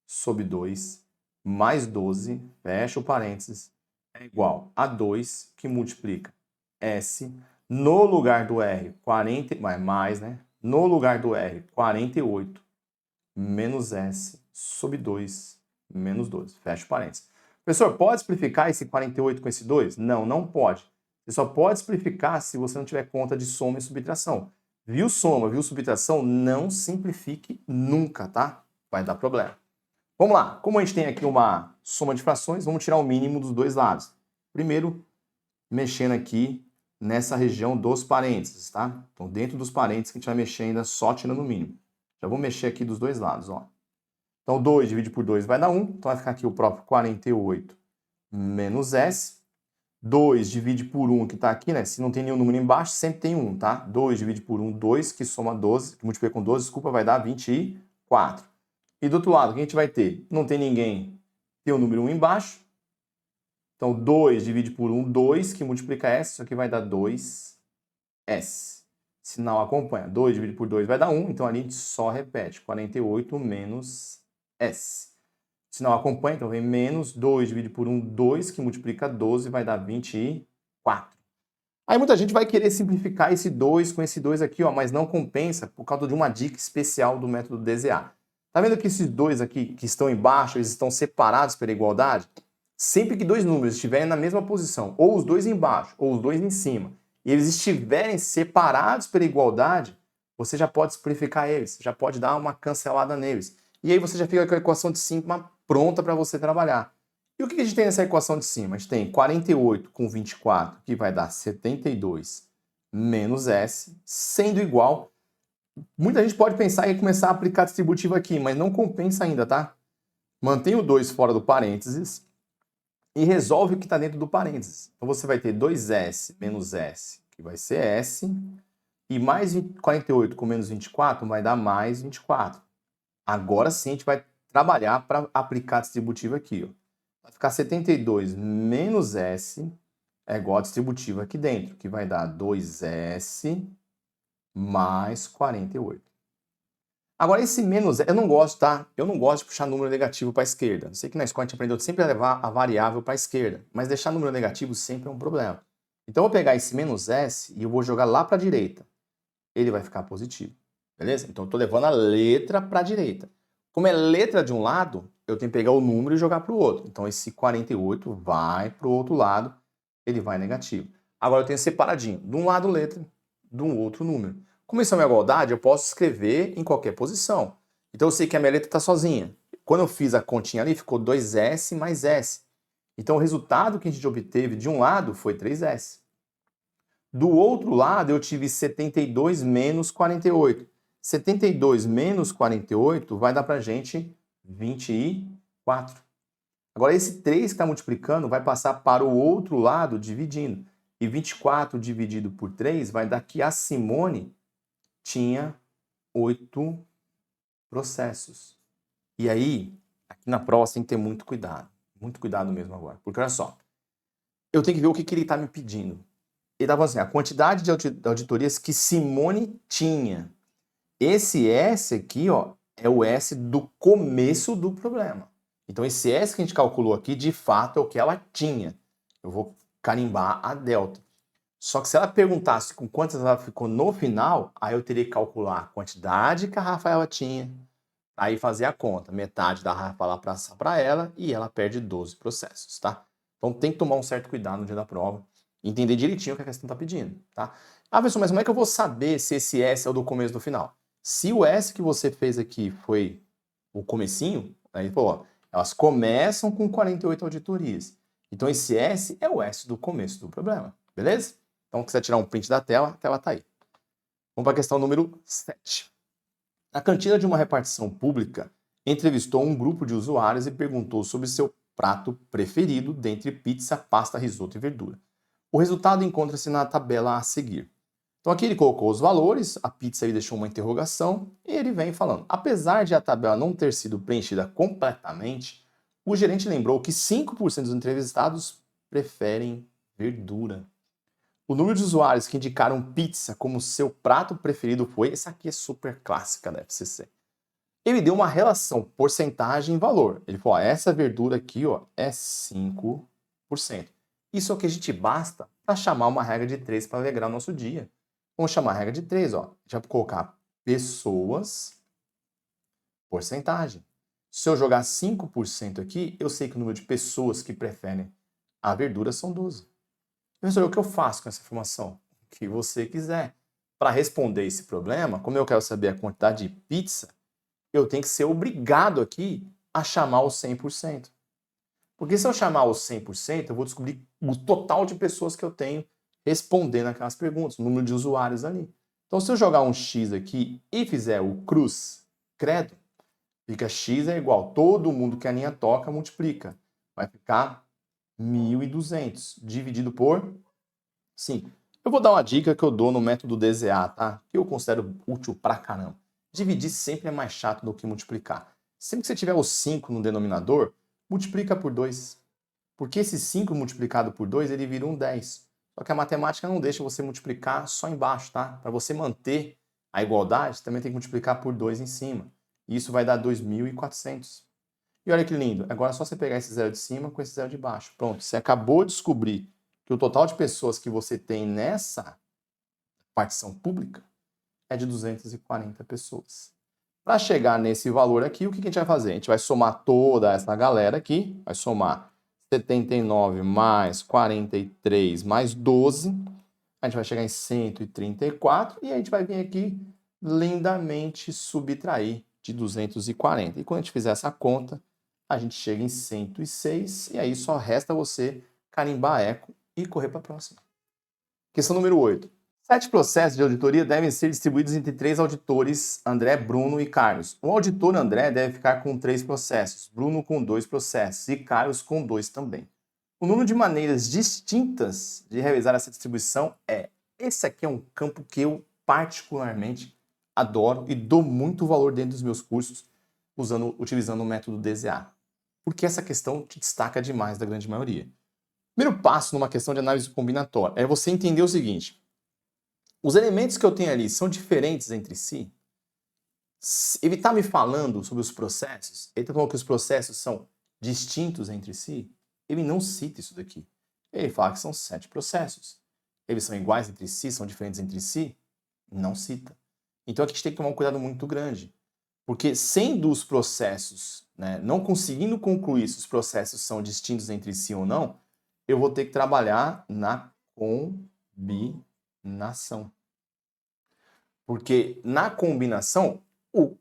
sobre 2 mais 12, fecha o parênteses, é igual a 2, que multiplica S, no lugar do R, 40, mais, né? No lugar do R, 48, menos S, sobre 2, menos 12. Fecha o parênteses. Professor, pode simplificar esse 48 com esse 2? Não, não pode. Você só pode simplificar se você não tiver conta de soma e subtração. Viu soma, viu subtração? Não simplifique nunca, tá? Vai dar problema. Vamos lá. Como a gente tem aqui uma soma de frações, vamos tirar o mínimo dos dois lados. Primeiro, mexendo aqui nessa região dos parênteses, tá? Então, dentro dos parênteses que a gente vai mexer ainda só tirando o mínimo. Já vou mexer aqui dos dois lados, ó. Então, 2 dividido por 2 vai dar 1. Então, vai ficar aqui o próprio 48 menos S. 2 divide por 1, que está aqui, né? Se não tem nenhum número embaixo, sempre tem 1, tá? 2 divide por 1, 2, que soma 12, que multiplica com 12, desculpa, vai dar 24. E do outro lado, o que a gente vai ter? Não tem ninguém, tem o número 1 embaixo. Então, 2 divide por 1, 2, que multiplica S, isso aqui vai dar 2S. Sinal acompanha. 2 dividido por 2 vai dar 1, então ali a gente só repete. 48 menos S. Sinal acompanha, então vem menos 2 dividido por 1, 2, que multiplica 12, vai dar 24. Aí muita gente vai querer simplificar esse 2 com esse 2 aqui, ó, mas não compensa por causa de uma dica especial do método DZA. Tá vendo que esses dois aqui que estão embaixo, eles estão separados pela igualdade? Sempre que dois números estiverem na mesma posição, ou os dois embaixo, ou os dois em cima, e eles estiverem separados pela igualdade, você já pode simplificar eles, já pode dar uma cancelada neles. E aí você já fica com a equação de cima pronta para você trabalhar. E o que a gente tem nessa equação de cima? A gente tem 48 com 24, que vai dar 72 menos S, sendo igual. Muita gente pode pensar em começar a aplicar distributivo aqui, mas não compensa ainda, tá? Mantém o 2 fora do parênteses e resolve o que está dentro do parênteses. Então você vai ter 2S menos S, que vai ser S, e mais 48 com menos 24 vai dar mais 24. Agora sim a gente vai trabalhar para aplicar distributivo aqui, ó. Vai ficar 72 menos S é igual a distributivo aqui dentro, que vai dar 2S mais 48. Agora, esse menos, eu não gosto, tá? Eu não gosto de puxar número negativo para a esquerda. Eu sei que na escola a gente aprendeu sempre a levar a variável para a esquerda, mas deixar número negativo sempre é um problema. Então, eu vou pegar esse menos S e eu vou jogar lá para a direita. Ele vai ficar positivo, beleza? Então, eu estou levando a letra para a direita. Como é letra de um lado, eu tenho que pegar o número e jogar para o outro. Então, esse 48 vai para o outro lado, ele vai negativo. Agora, eu tenho separadinho, de um lado letra, de um outro número. Como isso é uma igualdade, eu posso escrever em qualquer posição. Então, eu sei que a minha letra está sozinha. Quando eu fiz a continha ali, ficou 2S mais S. Então, o resultado que a gente obteve de um lado foi 3S. Do outro lado, eu tive 72 menos 48. 72 menos 48 vai dar para a gente 24. Agora, esse 3 que está multiplicando vai passar para o outro lado dividindo. E 24 dividido por 3 vai dar que a Simone tinha 8 processos. E aí, aqui na prova você tem que ter muito cuidado mesmo agora. Porque olha só, eu tenho que ver o que ele está me pedindo. Ele está falando assim, a quantidade de auditorias que Simone tinha. Esse S aqui, ó, é o S do começo do problema. Então esse S que a gente calculou aqui, de fato, é o que ela tinha. Eu vou carimbar a delta. Só que se ela perguntasse com quantas ela ficou no final, aí eu teria que calcular a quantidade que a Rafaela tinha, aí fazer a conta. Metade da Rafaela passa para ela e ela perde 12 processos, tá? Então tem que tomar um certo cuidado no dia da prova, entender direitinho o que a questão está pedindo, tá? Ah, professor, mas como é que eu vou saber se esse S é o do começo ou do final? Se o S que você fez aqui foi o comecinho, aí, pô, elas começam com 48 auditorias. Então esse S é o S do começo do problema, beleza? Então, se quiser tirar um print da tela, a tela está aí. Vamos para a questão número 7. A cantina de uma repartição pública entrevistou um grupo de usuários e perguntou sobre seu prato preferido dentre pizza, pasta, risoto e verdura. O resultado encontra-se na tabela a seguir. Então aqui ele colocou os valores, a pizza ele deixou uma interrogação e ele vem falando. Apesar de a tabela não ter sido preenchida completamente, o gerente lembrou que 5% dos entrevistados preferem verdura. O número de usuários que indicaram pizza como seu prato preferido foi, essa aqui é super clássica da FCC. Ele deu uma relação porcentagem e valor. Ele falou, ó, essa verdura aqui, ó, é 5%. Isso é o que a gente basta para chamar uma regra de 3 para alegrar o nosso dia. Vamos chamar a regra de 3, ó. Já vou colocar pessoas, porcentagem. Se eu jogar 5% aqui, eu sei que o número de pessoas que preferem a verdura são 12. Professor, o que eu faço com essa informação? O que você quiser. Para responder esse problema, como eu quero saber a quantidade de pizza, eu tenho que ser obrigado aqui a chamar os 100%. Porque se eu chamar os 100%, eu vou descobrir o total de pessoas que eu tenho respondendo aquelas perguntas, o número de usuários ali. Então, se eu jogar um X aqui e fizer o cruz, credo, fica X é igual, todo mundo que a linha toca multiplica. Vai ficar 1.200 dividido por 5. Eu vou dar uma dica que eu dou no método DZA, tá? Que eu considero útil pra caramba. Dividir sempre é mais chato do que multiplicar. Sempre que você tiver o 5 no denominador, multiplica por 2. Porque esse 5 multiplicado por 2, ele vira um 10. Só que a matemática não deixa você multiplicar só embaixo, tá? Para você manter a igualdade, também tem que multiplicar por 2 em cima. E isso vai dar 2.400. E olha que lindo, agora é só você pegar esse zero de cima com esse zero de baixo. Pronto, você acabou de descobrir que o total de pessoas que você tem nessa partição pública é de 240 pessoas. Para chegar nesse valor aqui, o que a gente vai fazer? A gente vai somar toda essa galera aqui, vai somar 79 mais 43 mais 12, a gente vai chegar em 134 e a gente vai vir aqui lindamente subtrair de 240. E quando a gente fizer essa conta, a gente chega em 106 e aí só resta você carimbar eco e correr para a próxima. Questão número 8. 7 processos de auditoria devem ser distribuídos entre 3 auditores, André, Bruno e Carlos. O auditor André deve ficar com 3 processos, Bruno com 2 processos e Carlos com 2 também. O número de maneiras distintas de realizar essa distribuição é... Esse aqui é um campo que eu particularmente adoro e dou muito valor dentro dos meus cursos utilizando o método DZA. Porque essa questão te destaca demais da grande maioria. Primeiro passo numa questão de análise combinatória é você entender o seguinte: os elementos que eu tenho ali são diferentes entre si? Ele está me falando sobre os processos? Ele está falando que os processos são distintos entre si? Ele não cita isso daqui. Ele fala que são 7 processos. Eles são iguais entre si? São diferentes entre si? Não cita. Então aqui a gente tem que tomar um cuidado muito grande. Porque sendo os processos, não conseguindo concluir se os processos são distintos entre si ou não, eu vou ter que trabalhar na combinação. Porque na combinação,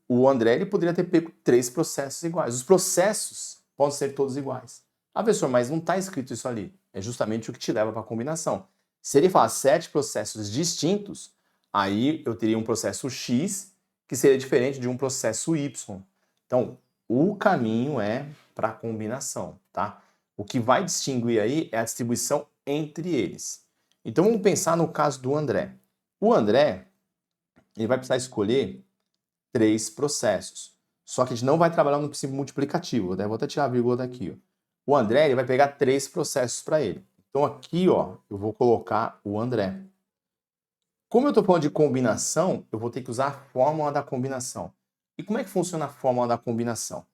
o André ele poderia ter pego 3 processos iguais. Os processos podem ser todos iguais. Ah, professor, mas não está escrito isso ali. É justamente o que te leva para a combinação. Se ele falar 7 processos distintos, aí eu teria um processo X que seria diferente de um processo Y. Então, o caminho é para a combinação, tá? O que vai distinguir aí é a distribuição entre eles. Então, vamos pensar no caso do André. O André, ele vai precisar escolher 3 processos. Só que a gente não vai trabalhar no princípio multiplicativo. Vou até tirar a vírgula daqui. Ó. O André ele vai pegar 3 processos para ele. Então, aqui ó, eu vou colocar o André. Como eu estou falando de combinação, eu vou ter que usar a fórmula da combinação. E como é que funciona a fórmula da combinação?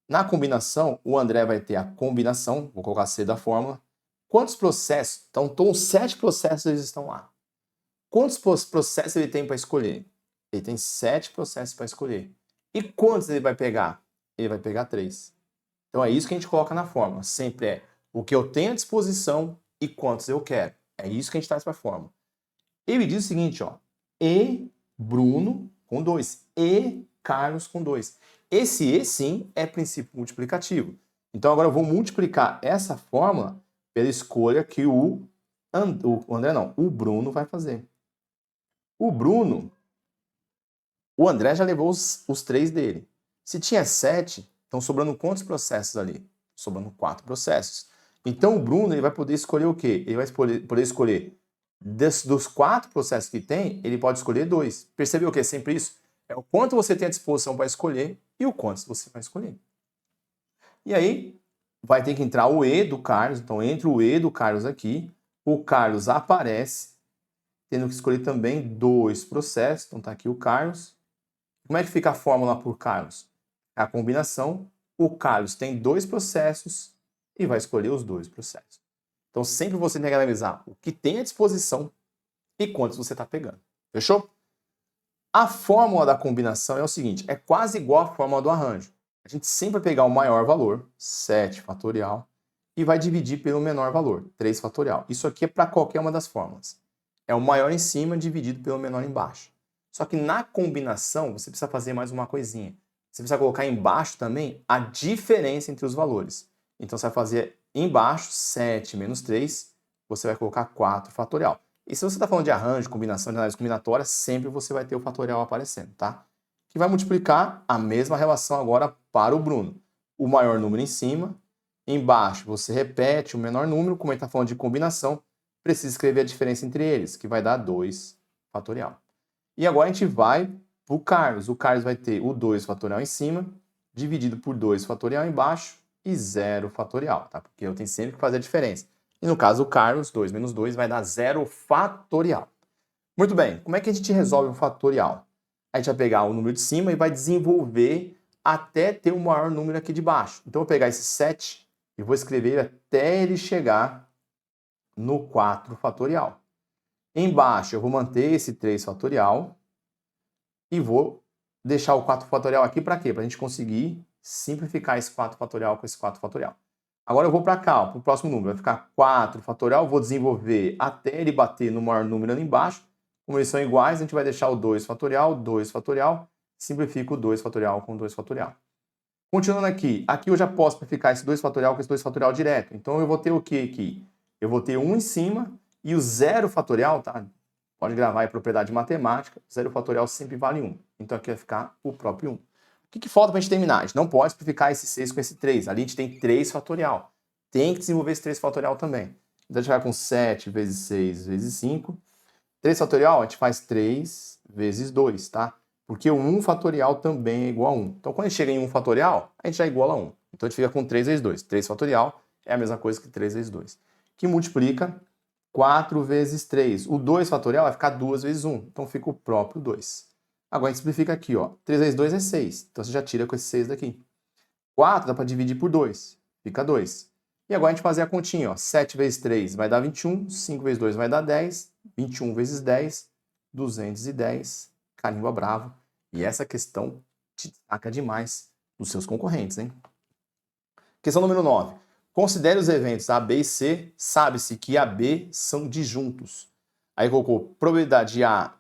Na combinação, o André vai ter a combinação, vou colocar C da fórmula. Quantos processos? Então 7 processos eles estão lá. Quantos processos ele tem para escolher? Ele tem 7 processos para escolher. E quantos ele vai pegar? Ele vai pegar 3. Então é isso que a gente coloca na fórmula. Sempre é o que eu tenho à disposição e quantos eu quero. É isso que a gente traz para a fórmula. Ele diz o seguinte, ó, e Bruno com 2, e Carlos com 2. Esse E sim é princípio multiplicativo. Então agora eu vou multiplicar essa fórmula pela escolha que o Bruno vai fazer. O André já levou os 3 dele. Se tinha 7, estão sobrando quantos processos ali? Sobrando 4 processos. Então o Bruno ele vai poder escolher o quê? Ele vai poder escolher dos 4 processos que tem, ele pode escolher 2. Percebeu que é sempre isso? É o quanto você tem à disposição para escolher e o quanto você vai escolher. E aí, vai ter que entrar o E do Carlos. Então, entra o E do Carlos aqui. O Carlos aparece, tendo que escolher também 2 processos. Então, tá aqui o Carlos. Como é que fica a fórmula por Carlos? A combinação, o Carlos tem 2 processos e vai escolher os 2 processos. Então, sempre você tem que analisar o que tem à disposição e quantos você está pegando. Fechou? A fórmula da combinação é o seguinte, é quase igual à fórmula do arranjo. a gente sempre vai pegar o maior valor, 7 fatorial, e vai dividir pelo menor valor, 3 fatorial. Isso aqui é para qualquer uma das fórmulas. É o maior em cima dividido pelo menor embaixo. Só que na combinação, você precisa fazer mais uma coisinha. Você precisa colocar embaixo também a diferença entre os valores. Então, você vai fazer embaixo 7 menos 3, você vai colocar 4 fatorial. E se você está falando de arranjo, combinação, de análise combinatória, sempre você vai ter o fatorial aparecendo, tá? Que vai multiplicar a mesma relação agora para o Bruno. O maior número em cima, embaixo você repete o menor número, como ele está falando de combinação, precisa escrever a diferença entre eles, que vai dar 2 fatorial. E agora a gente vai para o Carlos. O Carlos vai ter o 2 fatorial em cima, dividido por 2 fatorial embaixo e 0 fatorial, tá? Porque eu tenho sempre que fazer a diferença. E no caso, o Carlos, 2 menos 2, vai dar 0 fatorial. Muito bem, como é que a gente resolve o fatorial? A gente vai pegar o número de cima e vai desenvolver até ter o maior número aqui de baixo. Então, eu vou pegar esse 7 e vou escrever até ele chegar no 4 fatorial. Embaixo, eu vou manter esse 3 fatorial e vou deixar o 4 fatorial aqui para quê? Para a gente conseguir simplificar esse 4 fatorial com esse 4 fatorial. Agora eu vou para cá, para o próximo número. Vai ficar 4 fatorial, vou desenvolver até ele bater no maior número ali embaixo. Como eles são iguais, a gente vai deixar o 2 fatorial, simplifica o 2 fatorial com 2 fatorial. Continuando aqui, aqui eu já posso simplificar esse 2 fatorial com esse 2 fatorial direto. Então eu vou ter o que aqui? Eu vou ter 1 em cima e o 0 fatorial, tá? Pode gravar aí propriedade matemática, 0 fatorial sempre vale 1. Então aqui vai ficar o próprio 1. O que falta para a gente terminar? A gente não pode simplificar esse 6 com esse 3. Ali a gente tem 3 fatorial. Tem que desenvolver esse 3 fatorial também. Então a gente vai com 7 vezes 6 vezes 5. 3 fatorial, a gente faz 3 vezes 2, tá? Porque o 1 fatorial também é igual a 1. Então, quando a gente chega em 1 fatorial, a gente já iguala a 1. Então, a gente fica com 3 vezes 2. 3 fatorial é a mesma coisa que 3 vezes 2. Que multiplica 4 vezes 3. O 2 fatorial vai ficar 2 vezes 1. Então, fica o próprio 2. Agora, a gente simplifica aqui, ó. 3 vezes 2 é 6. Então, você já tira com esse 6 daqui. 4 dá para dividir por 2. Fica 2. E agora a gente fazer a continha, ó. 7 vezes 3 vai dar 21. 5 vezes 2 vai dar 10. 21 vezes 10, 210. Carimba bravo. E essa questão te destaca demais dos seus concorrentes, hein? Questão número 9. Considere os eventos A, B e C. Sabe-se que A e B são disjuntos. Aí colocou probabilidade de A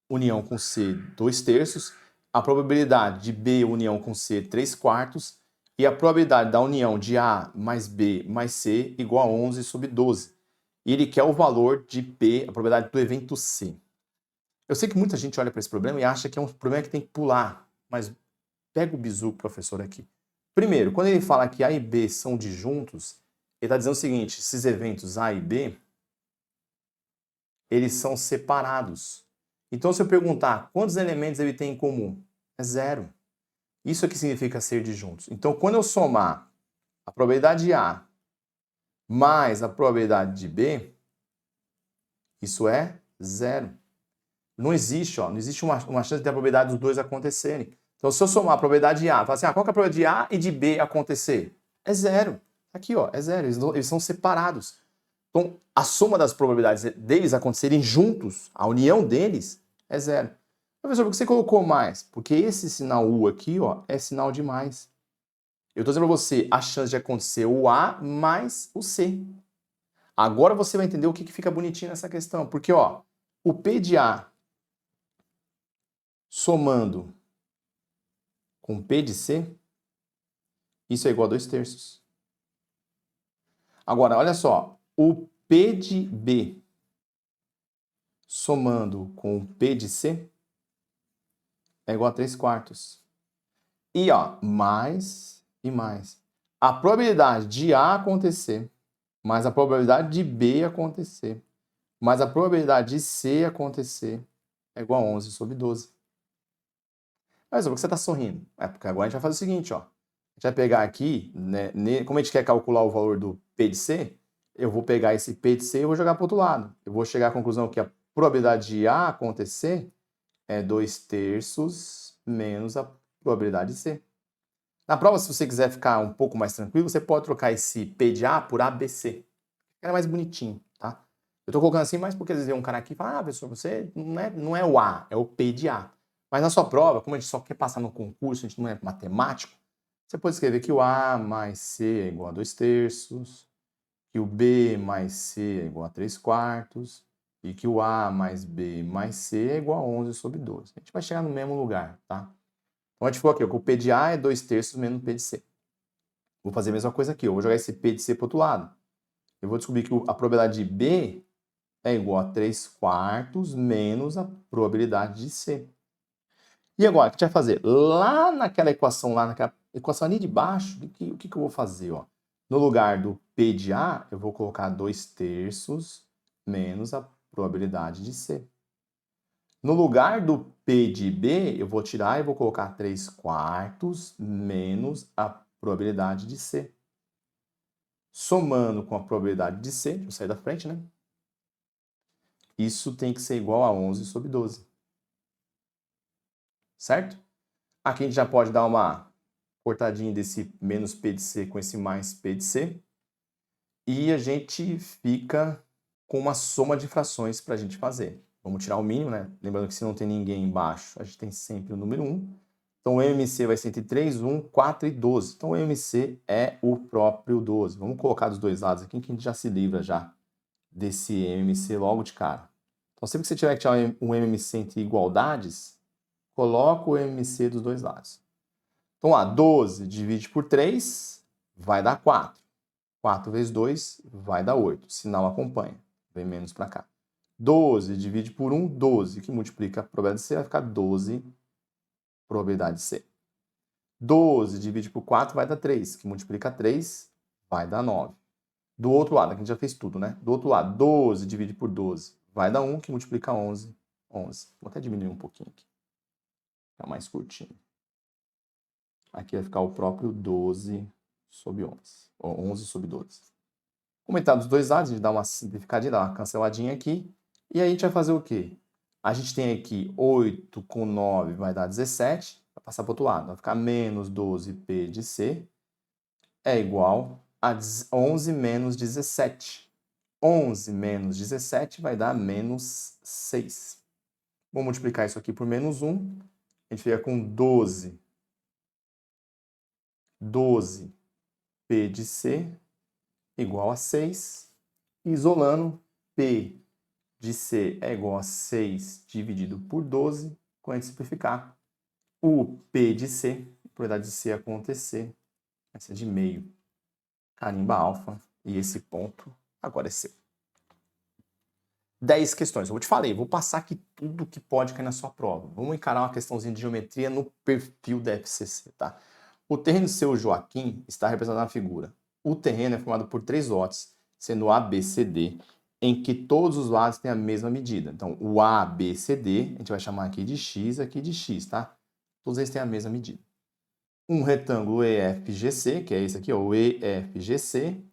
união com C 2/3, a probabilidade de B união com C 3/4 e a probabilidade da união de A mais B mais C igual a 11 sobre 12. E ele quer o valor de P, a probabilidade do evento C. Eu sei que muita gente olha para esse problema e acha que é um problema que tem que pular, mas pega o bizu, professor, aqui. Primeiro, quando ele fala que A e B são disjuntos, ele está dizendo o seguinte: esses eventos A e B, eles são separados. Então, se eu perguntar quantos elementos ele tem em comum, é 0. Isso aqui significa ser disjuntos. Então, quando eu somar a probabilidade de A mais a probabilidade de B, isso é 0. Não existe, ó, não existe uma chance de ter a probabilidade dos dois acontecerem. Então, se eu somar a probabilidade de A, falar assim, qual que é a probabilidade de A e de B acontecer? É 0. Aqui, ó, é 0. Eles são separados. Então, a soma das probabilidades deles acontecerem juntos, a união deles, é 0. Professor, por que você colocou mais? Porque esse sinal U aqui, ó, é sinal de mais. Eu estou dizendo para você a chance de acontecer o A mais o C. Agora você vai entender o que fica bonitinho nessa questão. Porque, ó, o P de A somando com P de C, isso é igual a 2/3. Agora, olha só, o P de B somando com o P de C é igual a 3/4. E, ó, mais e mais. A probabilidade de A acontecer, mais a probabilidade de B acontecer, mais a probabilidade de C acontecer, é igual a 11 sobre 12. Mas por que você está sorrindo? É porque agora a gente vai fazer o seguinte, ó. A gente vai pegar aqui, né, como a gente quer calcular o valor do P de C, eu vou pegar esse P de C e vou jogar para o outro lado. Eu vou chegar à conclusão que a probabilidade de A acontecer é 2/3 menos a probabilidade de C. Na prova, se você quiser ficar um pouco mais tranquilo, você pode trocar esse P de A por ABC. É mais bonitinho, tá? Eu tô colocando assim, mas porque às vezes vem um cara aqui e fala, professor, você não é o A, é o P de A. Mas na sua prova, como a gente só quer passar no concurso, a gente não é matemático, Você pode escrever que o A mais C é igual a 2/3, que o B mais C é igual a 3/4 e que o A mais B mais C é igual a 11/12. A gente vai chegar no mesmo lugar, tá? Então a gente ficou aqui, ó, que o P de A é 2/3 menos o P de C. Vou fazer a mesma coisa aqui, eu vou jogar esse P de C para o outro lado. Eu vou descobrir que a probabilidade de B é igual a 3/4 menos a probabilidade de C. E agora, o que a gente vai fazer? Lá naquela equação ali de baixo, o que eu vou fazer? Ó? No lugar do P de A, eu vou colocar 2/3 menos a probabilidade de C. No lugar do P de B, eu vou tirar e vou colocar 3/4 menos a probabilidade de C. Somando com a probabilidade de C, deixa eu sair da frente, né? Isso tem que ser igual a 11/12. Certo? Aqui a gente já pode dar uma cortadinha desse menos P de C com esse mais P de C. E a gente fica com uma soma de frações para a gente fazer. Vamos tirar o mínimo, né? Lembrando que se não tem ninguém embaixo, a gente tem sempre o número 1. Então o MMC vai ser entre 3, 1, 4 e 12. Então o MMC é o próprio 12. Vamos colocar dos dois lados aqui que a gente já se livra já desse MMC logo de cara. Então sempre que você tiver que tirar um MMC entre igualdades, coloca o MMC dos dois lados. Então lá, 12 divide por 3 vai dar 4. 4 vezes 2 vai dar 8. Sinal acompanha. Vem menos para cá. 12 divide por 1, 12, que multiplica a probabilidade de C, vai ficar 12 probabilidade de C. 12 divide por 4 vai dar 3, que multiplica 3, vai dar 9. Do outro lado, aqui a gente já fez tudo, né? Do outro lado, 12 divide por 12 vai dar 1, que multiplica 11, 11. Vou até diminuir um pouquinho aqui. Ficar mais curtinho. Aqui vai ficar o próprio 12 sobre 11. Ou 11/12. Comentar dos dois lados, a gente dá uma simplificadinha, dá uma canceladinha aqui. E aí a gente vai fazer o quê? A gente tem aqui 8 com 9 vai dar 17. Vai passar para o outro lado. Vai ficar menos 12P de C é igual a 11 menos 17. 11 menos 17 vai dar menos 6. Vou multiplicar isso aqui por menos 1. A gente fica com 12 P de C igual a 6. Isolando, P de C é igual a 6 dividido por 12. Quando a gente simplificar, o P de C, a probabilidade de C acontecer, vai ser de meio. Carimba alfa, e esse ponto agora é seu. 10 questões. Eu te falei, vou passar aqui tudo que pode cair na sua prova. Vamos encarar uma questãozinha de geometria no perfil da FCC, tá? O terreno do seu Joaquim está representado na figura. O terreno é formado por 3 lotes, sendo A, B, C, D, em que todos os lados têm a mesma medida. Então, o A, B, C, D, a gente vai chamar aqui de X, aqui de X, tá? Todos eles têm a mesma medida. Um retângulo EFGC, que é esse aqui, ó, o EFGC,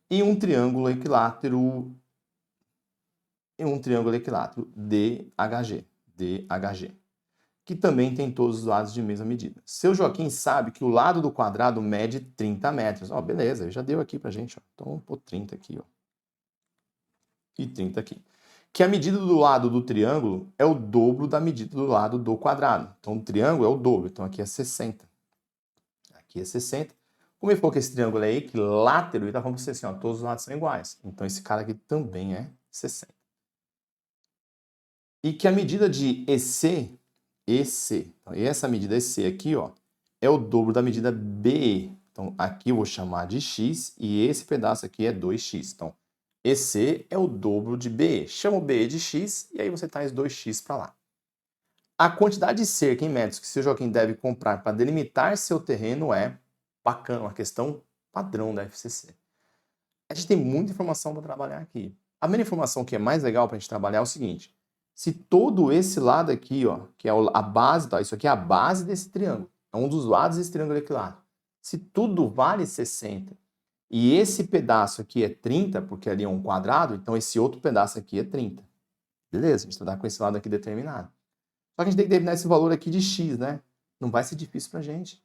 e um triângulo equilátero DHG, que também tem todos os lados de mesma medida. Seu Joaquim sabe que o lado do quadrado mede 30 metros. Ó, beleza, já deu aqui pra gente, ó. Então vamos pôr 30 aqui, ó. E 30 aqui. Que a medida do lado do triângulo é o dobro da medida do lado do quadrado. Então o triângulo é o dobro, então aqui é 60. Aqui é 60. Como ele falou que esse triângulo é equilátero, ele está falando para você assim, ó, todos os lados são iguais. Então esse cara aqui também é 60. E que a medida de EC, então, e essa medida EC aqui, ó, é o dobro da medida BE. Então aqui eu vou chamar de X e esse pedaço aqui é 2X. Então EC é o dobro de BE. Chama o BE de X e aí você traz 2X para lá. A quantidade de cerca em metros que seu Joaquim deve comprar para delimitar seu terreno é bacana, uma questão padrão da FCC. A gente tem muita informação para trabalhar aqui. A primeira informação que é mais legal para a gente trabalhar é o seguinte: se todo esse lado aqui, ó, que é a base, tá? Isso aqui é a base desse triângulo, é um dos lados desse triângulo equilátero. Se tudo vale 60 e esse pedaço aqui é 30, porque ali é um quadrado, então esse outro pedaço aqui é 30. Beleza, a gente está com esse lado aqui determinado. Só que a gente tem que determinar esse valor aqui de x, né? Não vai ser difícil para a gente.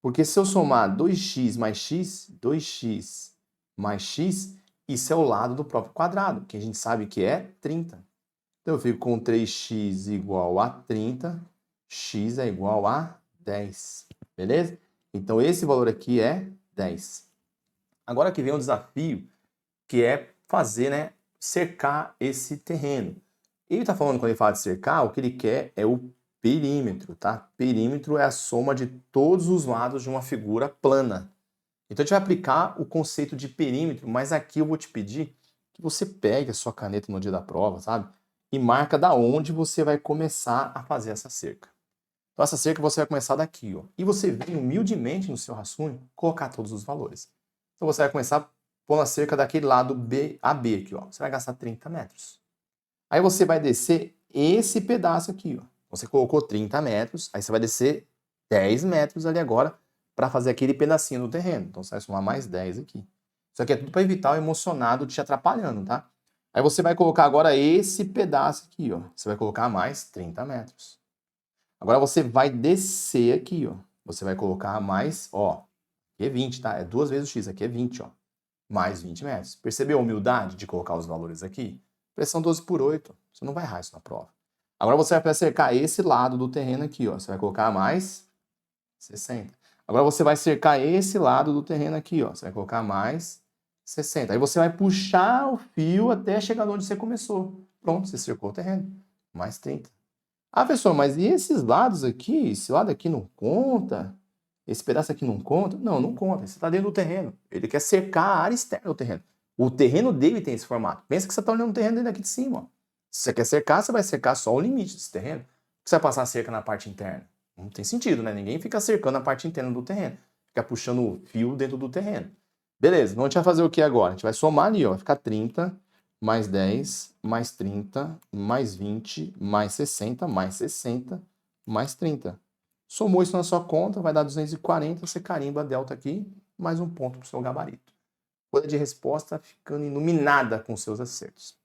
Porque se eu somar 2x mais x, 2x mais x, isso é o lado do próprio quadrado, que a gente sabe que é 30. Então eu fico com 3x igual a 30, x é igual a 10. Beleza? Então, esse valor aqui é 10. Agora que vem um desafio, que é fazer, né, cercar esse terreno. Ele está falando, quando ele fala de cercar, o que ele quer é o perímetro, tá? Perímetro é a soma de todos os lados de uma figura plana. Então, a gente vai aplicar o conceito de perímetro, mas aqui eu vou te pedir que você pegue a sua caneta no dia da prova, sabe? E marca da onde você vai começar a fazer essa cerca. Então, essa cerca você vai começar daqui, ó. E você vem humildemente no seu rascunho colocar todos os valores. Então, você vai começar pondo a cerca daquele lado B, AB aqui, ó. Você vai gastar 30 metros. Aí você vai descer esse pedaço aqui, ó. Você colocou 30 metros, aí você vai descer 10 metros ali agora para fazer aquele pedacinho do terreno. Então, você vai somar mais 10 aqui. Isso aqui é tudo para evitar o emocionado te atrapalhando, tá? Aí você vai colocar agora esse pedaço aqui, ó. Você vai colocar mais 30 metros. Agora você vai descer aqui, ó. Você vai colocar mais, ó, aqui é 20, tá? É 2 vezes o x, aqui é 20, ó. Mais 20 metros. Percebeu a humildade de colocar os valores aqui? Pressão 12 por 8. Você não vai errar isso na prova. Agora você vai cercar esse lado do terreno aqui, ó. Você vai colocar mais 60. Agora você vai cercar esse lado do terreno aqui, ó. Você vai colocar mais 60. Aí você vai puxar o fio até chegar onde você começou. Pronto, você cercou o terreno. Mais 30. Ah, professor, mas e esses lados aqui? Esse lado aqui não conta? Esse pedaço aqui não conta? Não, não conta. Você está dentro do terreno. Ele quer cercar a área externa do terreno. O terreno dele tem esse formato. Pensa que você está olhando o terreno dele aqui de cima. Ó. Se você quer cercar, você vai cercar só o limite desse terreno. Você vai passar a cerca na parte interna. Não tem sentido, né? Ninguém fica cercando a parte interna do terreno. Fica puxando o fio dentro do terreno. Beleza, então a gente vai fazer o que agora? A gente vai somar ali, ó. Vai ficar 30 mais 10, mais 30, mais 20, mais 60, mais 60, mais 30. Somou isso na sua conta, vai dar 240, você carimba a delta aqui, mais um ponto para o seu gabarito. Folha de resposta ficando iluminada com seus acertos.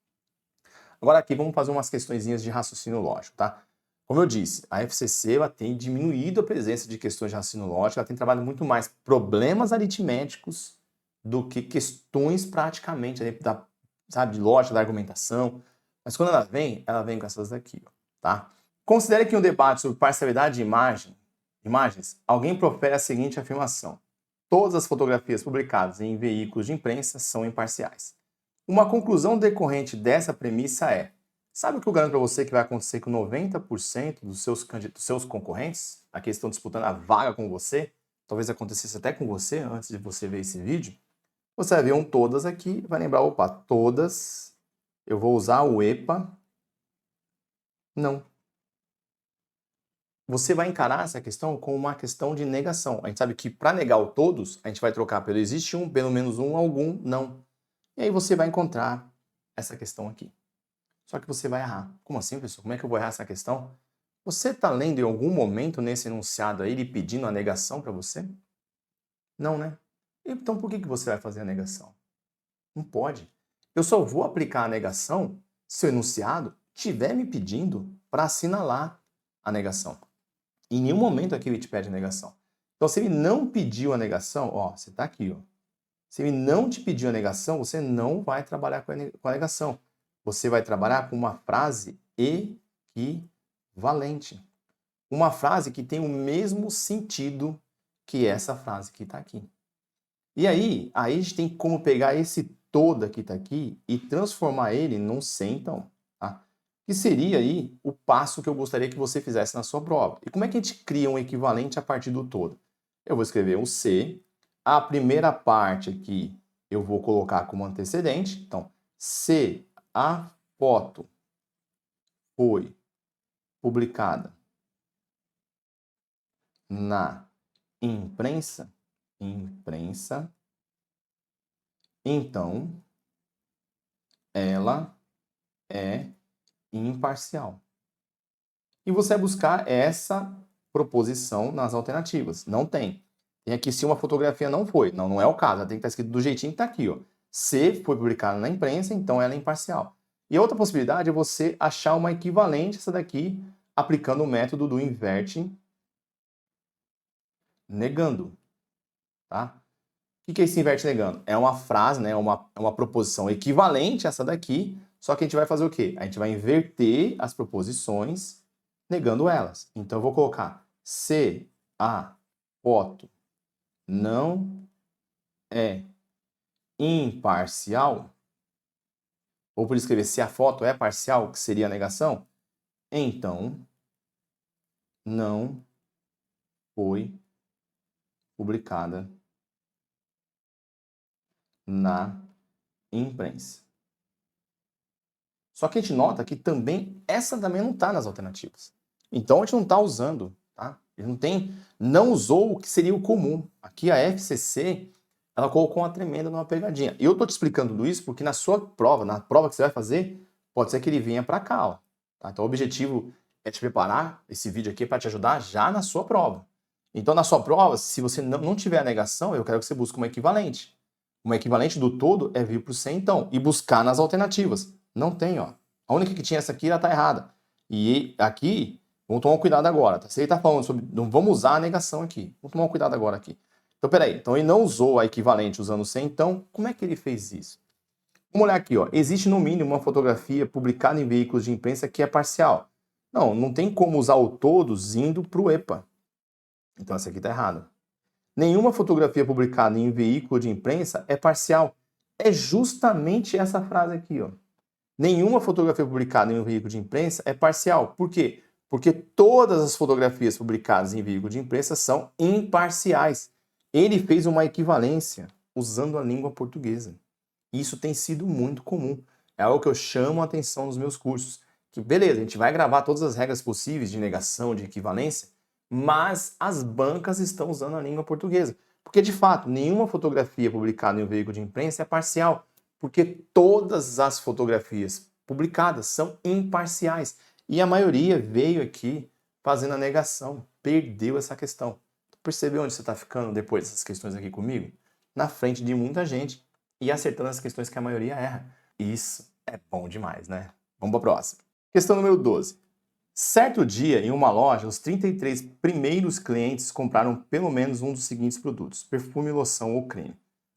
Agora aqui vamos fazer umas questõezinhas de raciocínio lógico, tá? Como eu disse, a FCC ela tem diminuído a presença de questões de raciocínio lógico, ela tem trabalhado muito mais problemas aritméticos do que questões praticamente da, sabe, de lógica, da argumentação. Mas quando ela vem com essas daqui, ó, tá? Considere que em um debate sobre parcialidade de imagens, alguém profere a seguinte afirmação: todas as fotografias publicadas em veículos de imprensa são imparciais. Uma conclusão decorrente dessa premissa é: sabe o que eu garanto para você que vai acontecer com 90% dos seus concorrentes, aqueles que estão disputando a vaga com você, talvez acontecesse até com você antes de você ver esse vídeo? Você vai ver um todas aqui, vai lembrar, opa, todas, eu vou usar o EPA, não. Você vai encarar essa questão como uma questão de negação. A gente sabe que para negar o todos, a gente vai trocar pelo existe um, pelo menos um, algum, não. E aí você vai encontrar essa questão aqui. Só que você vai errar. Como assim, professor? Como é que eu vou errar essa questão? Você está lendo em algum momento nesse enunciado aí ele pedindo a negação para você? Não, né? Então por que você vai fazer a negação? Não pode. Eu só vou aplicar a negação se o enunciado estiver me pedindo para assinalar a negação. Em nenhum momento aqui ele te pede negação. Então, se ele não pediu a negação, ó, você está aqui, ó. Se ele não te pediu a negação, você não vai trabalhar com a negação. Você vai trabalhar com uma frase equivalente. Uma frase que tem o mesmo sentido que essa frase que está aqui. E aí a gente tem como pegar esse toda que está aqui e transformar ele num se então, tá? Que seria aí o passo que eu gostaria que você fizesse na sua prova. E como é que a gente cria um equivalente a partir do todo? Eu vou escrever um se, a primeira parte aqui eu vou colocar como antecedente, então, se a foto foi publicada na imprensa, então ela é imparcial. E você vai buscar essa proposição nas alternativas. Não tem. Tem aqui se uma fotografia não foi. Não, não é o caso. Ela tem que estar escrito do jeitinho que está aqui, ó. Se foi publicado na imprensa, então ela é imparcial. E outra possibilidade é você achar uma equivalente a essa daqui, aplicando o método do inverte negando. Tá? O que é esse inverte negando? É uma frase, né? É uma proposição equivalente a essa daqui, só que a gente vai fazer o quê? A gente vai inverter as proposições negando elas. Então eu vou colocar se a foto não é imparcial, ou por escrever se a foto é parcial, que seria a negação, então não foi publicada na imprensa. Só que a gente nota que também essa também não está nas alternativas. Então a gente não está usando, tá? Não usou o que seria o comum. Aqui a FCC, ela colocou uma tremenda numa pegadinha. E eu tô te explicando tudo isso porque na sua prova, na prova que você vai fazer, pode ser que ele venha para cá, ó. Tá? Então o objetivo é te preparar esse vídeo aqui para te ajudar já na sua prova. Então na sua prova, se você não tiver a negação, eu quero que você busque uma equivalente. Uma equivalente do todo é vir para o 100 então e buscar nas alternativas. Não tem, ó. A única que tinha essa aqui, ela tá errada. E aqui, vamos tomar um cuidado agora, tá? Se ele tá falando sobre... Não vamos usar a negação aqui. Vamos tomar um cuidado agora aqui. Então, peraí. Então, ele não usou a equivalente usando 100, então, como é que ele fez isso? Vamos olhar aqui, ó. Existe, no mínimo, uma fotografia publicada em veículos de imprensa que é parcial. Não tem como usar o todos indo pro EPA. Então, essa aqui tá errada. Nenhuma fotografia publicada em veículo de imprensa é parcial. É justamente essa frase aqui, ó. Nenhuma fotografia publicada em um veículo de imprensa é parcial. Por quê? Porque todas as fotografias publicadas em veículo de imprensa são imparciais. Ele fez uma equivalência usando a língua portuguesa. Isso tem sido muito comum. É algo que eu chamo a atenção nos meus cursos. Que beleza, a gente vai gravar todas as regras possíveis de negação, de equivalência, mas as bancas estão usando a língua portuguesa. Porque, de fato, nenhuma fotografia publicada em um veículo de imprensa é parcial. Porque todas as fotografias publicadas são imparciais. E a maioria veio aqui fazendo a negação, perdeu essa questão. Percebeu onde você está ficando depois dessas questões aqui comigo? Na frente de muita gente e acertando as questões que a maioria erra. Isso é bom demais, né? Vamos para a próxima. Questão número 12. Certo dia, em uma loja, os 33 primeiros clientes compraram pelo menos um dos seguintes produtos: perfume, loção ou creme.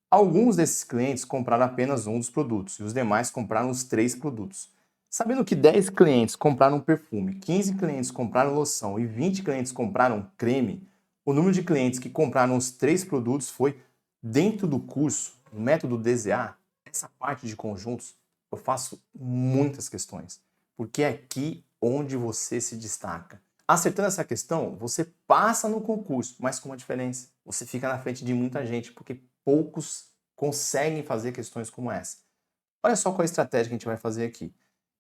Alguns desses clientes compraram apenas um dos produtos e os demais compraram os 3 produtos. Sabendo que 10 clientes compraram perfume, 15 clientes compraram loção e 20 clientes compraram creme, o número de clientes que compraram os 3 produtos foi, dentro do curso, o método DZA, essa parte de conjuntos, eu faço muitas questões, porque é aqui onde você se destaca. Acertando essa questão, você passa no concurso, mas com uma diferença. Você fica na frente de muita gente, porque poucos conseguem fazer questões como essa. Olha só qual é a estratégia que a gente vai fazer aqui.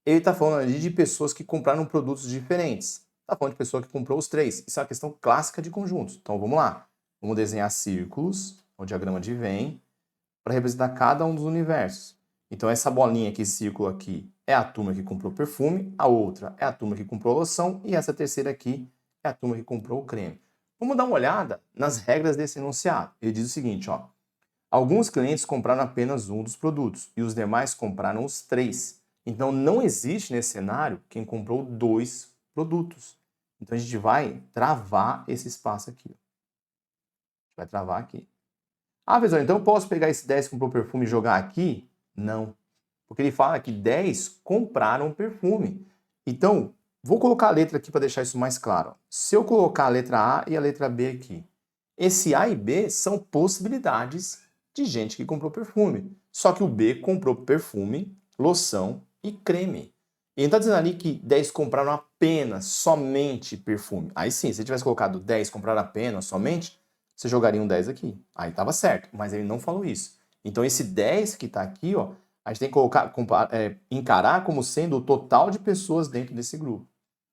Ele está falando ali de pessoas que compraram produtos diferentes. Está falando de pessoa que comprou os 3. Isso é uma questão clássica de conjuntos. Então vamos lá. Vamos desenhar círculos, o diagrama de Venn, para representar cada um dos universos. Então essa bolinha aqui, esse círculo aqui, é a turma que comprou perfume, a outra é a turma que comprou loção e essa terceira aqui é a turma que comprou o creme. Vamos dar uma olhada nas regras desse enunciado. Ele diz o seguinte, ó. Alguns clientes compraram apenas um dos produtos e os demais compraram os 3. Então não existe nesse cenário quem comprou 2 produtos. Então a gente vai travar esse espaço aqui. A gente vai travar aqui. Ah, professor, então eu posso pegar esse 10 que comprou perfume e jogar aqui? Não. Porque ele fala que 10 compraram perfume. Então, vou colocar a letra aqui para deixar isso mais claro. Se eu colocar a letra A e a letra B aqui, esse A e B são possibilidades de gente que comprou perfume. Só que o B comprou perfume, loção e creme. E ele está dizendo ali que 10 compraram apenas, somente perfume. Aí sim, se ele tivesse colocado 10 compraram apenas, somente, você jogaria um 10 aqui. Aí estava certo, mas ele não falou isso. Então esse 10 que está aqui, ó, a gente tem que encarar como sendo o total de pessoas dentro desse grupo.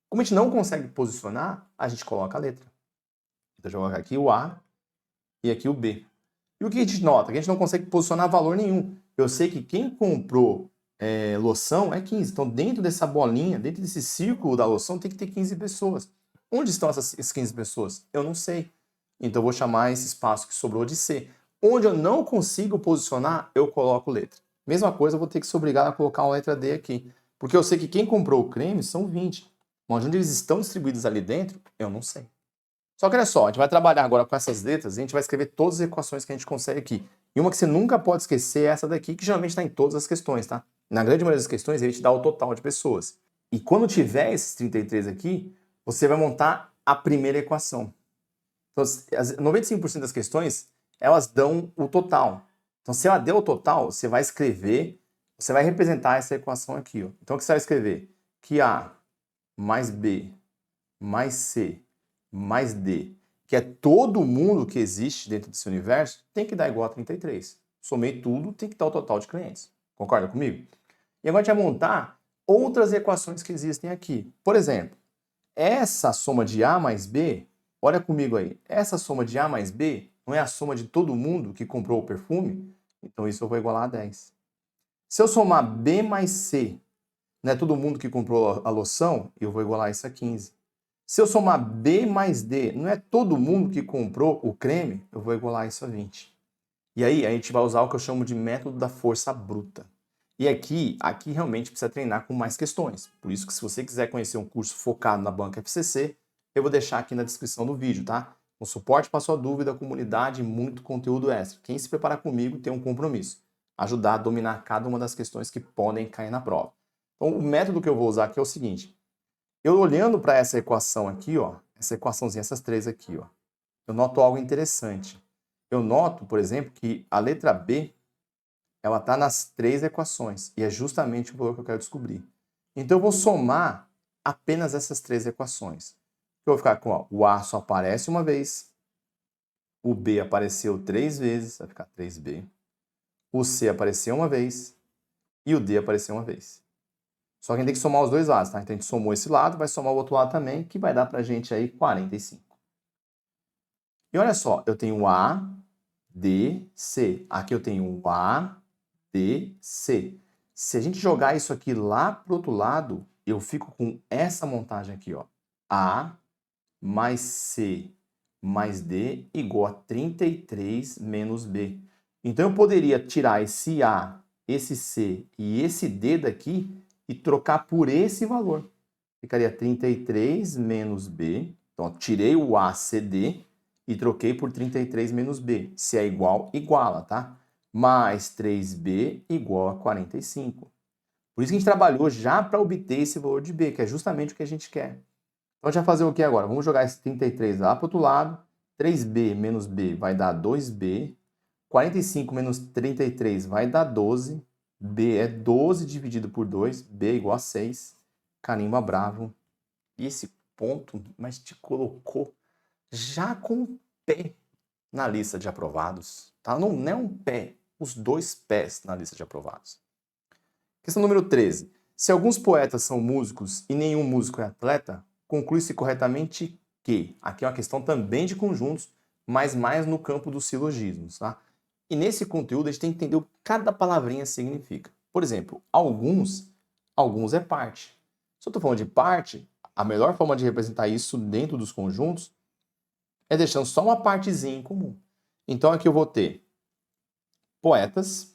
Como a gente não consegue posicionar, a gente coloca a letra. Então, eu vou colocar aqui o A e aqui o B. E o que a gente nota? Que a gente não consegue posicionar valor nenhum. Eu sei que quem comprou loção é 15. Então, dentro dessa bolinha, dentro desse círculo da loção, tem que ter 15 pessoas. Onde estão essas 15 pessoas? Eu não sei. Então, eu vou chamar esse espaço que sobrou de C. Onde eu não consigo posicionar, eu coloco letra. Mesma coisa, eu vou ter que ser obrigado a colocar uma letra D aqui. Porque eu sei que quem comprou o creme são 20. Mas onde eles estão distribuídos ali dentro, eu não sei. Só que olha só, a gente vai trabalhar agora com essas letras e a gente vai escrever todas as equações que a gente consegue aqui. E uma que você nunca pode esquecer é essa daqui, que geralmente está em todas as questões, tá? Na grande maioria das questões, ele te dá o total de pessoas. E quando tiver esses 33 aqui, você vai montar a primeira equação. Então, 95% das questões, elas dão o total. Então, se ela deu o total, você vai escrever, você vai representar essa equação aqui. Ó. Então, o que você vai escrever? Que A mais B mais C mais D, que é todo mundo que existe dentro desse universo, tem que dar igual a 33. Somei tudo, tem que dar o total de clientes. Concorda comigo? E agora a gente vai montar outras equações que existem aqui. Por exemplo, essa soma de A mais B, olha comigo aí, essa soma de A mais B não é a soma de todo mundo que comprou o perfume? Então isso eu vou igualar a 10. Se eu somar B mais C, não é todo mundo que comprou a loção? Eu vou igualar isso a 15. Se eu somar B mais D, não é todo mundo que comprou o creme? Eu vou igualar isso a 20. E aí a gente vai usar o que eu chamo de método da força bruta. E aqui realmente precisa treinar com mais questões. Por isso que se você quiser conhecer um curso focado na banca FCC, eu vou deixar aqui na descrição do vídeo, tá? Com suporte para sua dúvida, comunidade e muito conteúdo extra. Quem se preparar comigo tem um compromisso. Ajudar a dominar cada uma das questões que podem cair na prova. Então o método que eu vou usar aqui é o seguinte. Eu olhando para essa equação aqui, ó, essa equaçãozinha, essas três aqui, ó, eu noto algo interessante. Eu noto, por exemplo, que a letra B, ela está nas três equações, e é justamente o valor que eu quero descobrir. Então eu vou somar apenas essas três equações. Eu vou ficar com, ó, o A só aparece uma vez, o B apareceu 3 vezes, vai ficar 3B, o C apareceu uma vez, e o D apareceu uma vez. Só que a gente tem que somar os dois lados, tá? Então a gente somou esse lado, vai somar o outro lado também, que vai dar pra gente aí 45. E olha só, eu tenho A, D, C. Aqui eu tenho A, D, C. Se a gente jogar isso aqui lá pro outro lado, eu fico com essa montagem aqui, ó. A mais C mais D igual a 33 menos B. Então eu poderia tirar esse A, esse C e esse D daqui e trocar por esse valor. Ficaria 33 menos B. Então, tirei o A, C, D e troquei por 33 menos B. Se é igual, iguala, tá? Mais 3B igual a 45. Por isso que a gente trabalhou já para obter esse valor de B, que é justamente o que a gente quer. Então, a gente vai fazer o que agora? Vamos jogar esse 33 lá para o outro lado. 3B menos B vai dar 2B. 45 menos 33 vai dar 12. B é 12 dividido por 2. B é igual a 6. Carimba bravo. E esse ponto, mas te colocou já com o pé na lista de aprovados. Tá? Não é um pé, os dois pés na lista de aprovados. Questão número 13. Se alguns poetas são músicos e nenhum músico é atleta, conclui-se corretamente que... Aqui é uma questão também de conjuntos, mas mais no campo dos silogismos. Tá? E nesse conteúdo a gente tem que entender o que cada palavrinha significa. Por exemplo, alguns é parte. Se eu estou falando de parte, a melhor forma de representar isso dentro dos conjuntos é deixando só uma partezinha em comum. Então aqui eu vou ter poetas,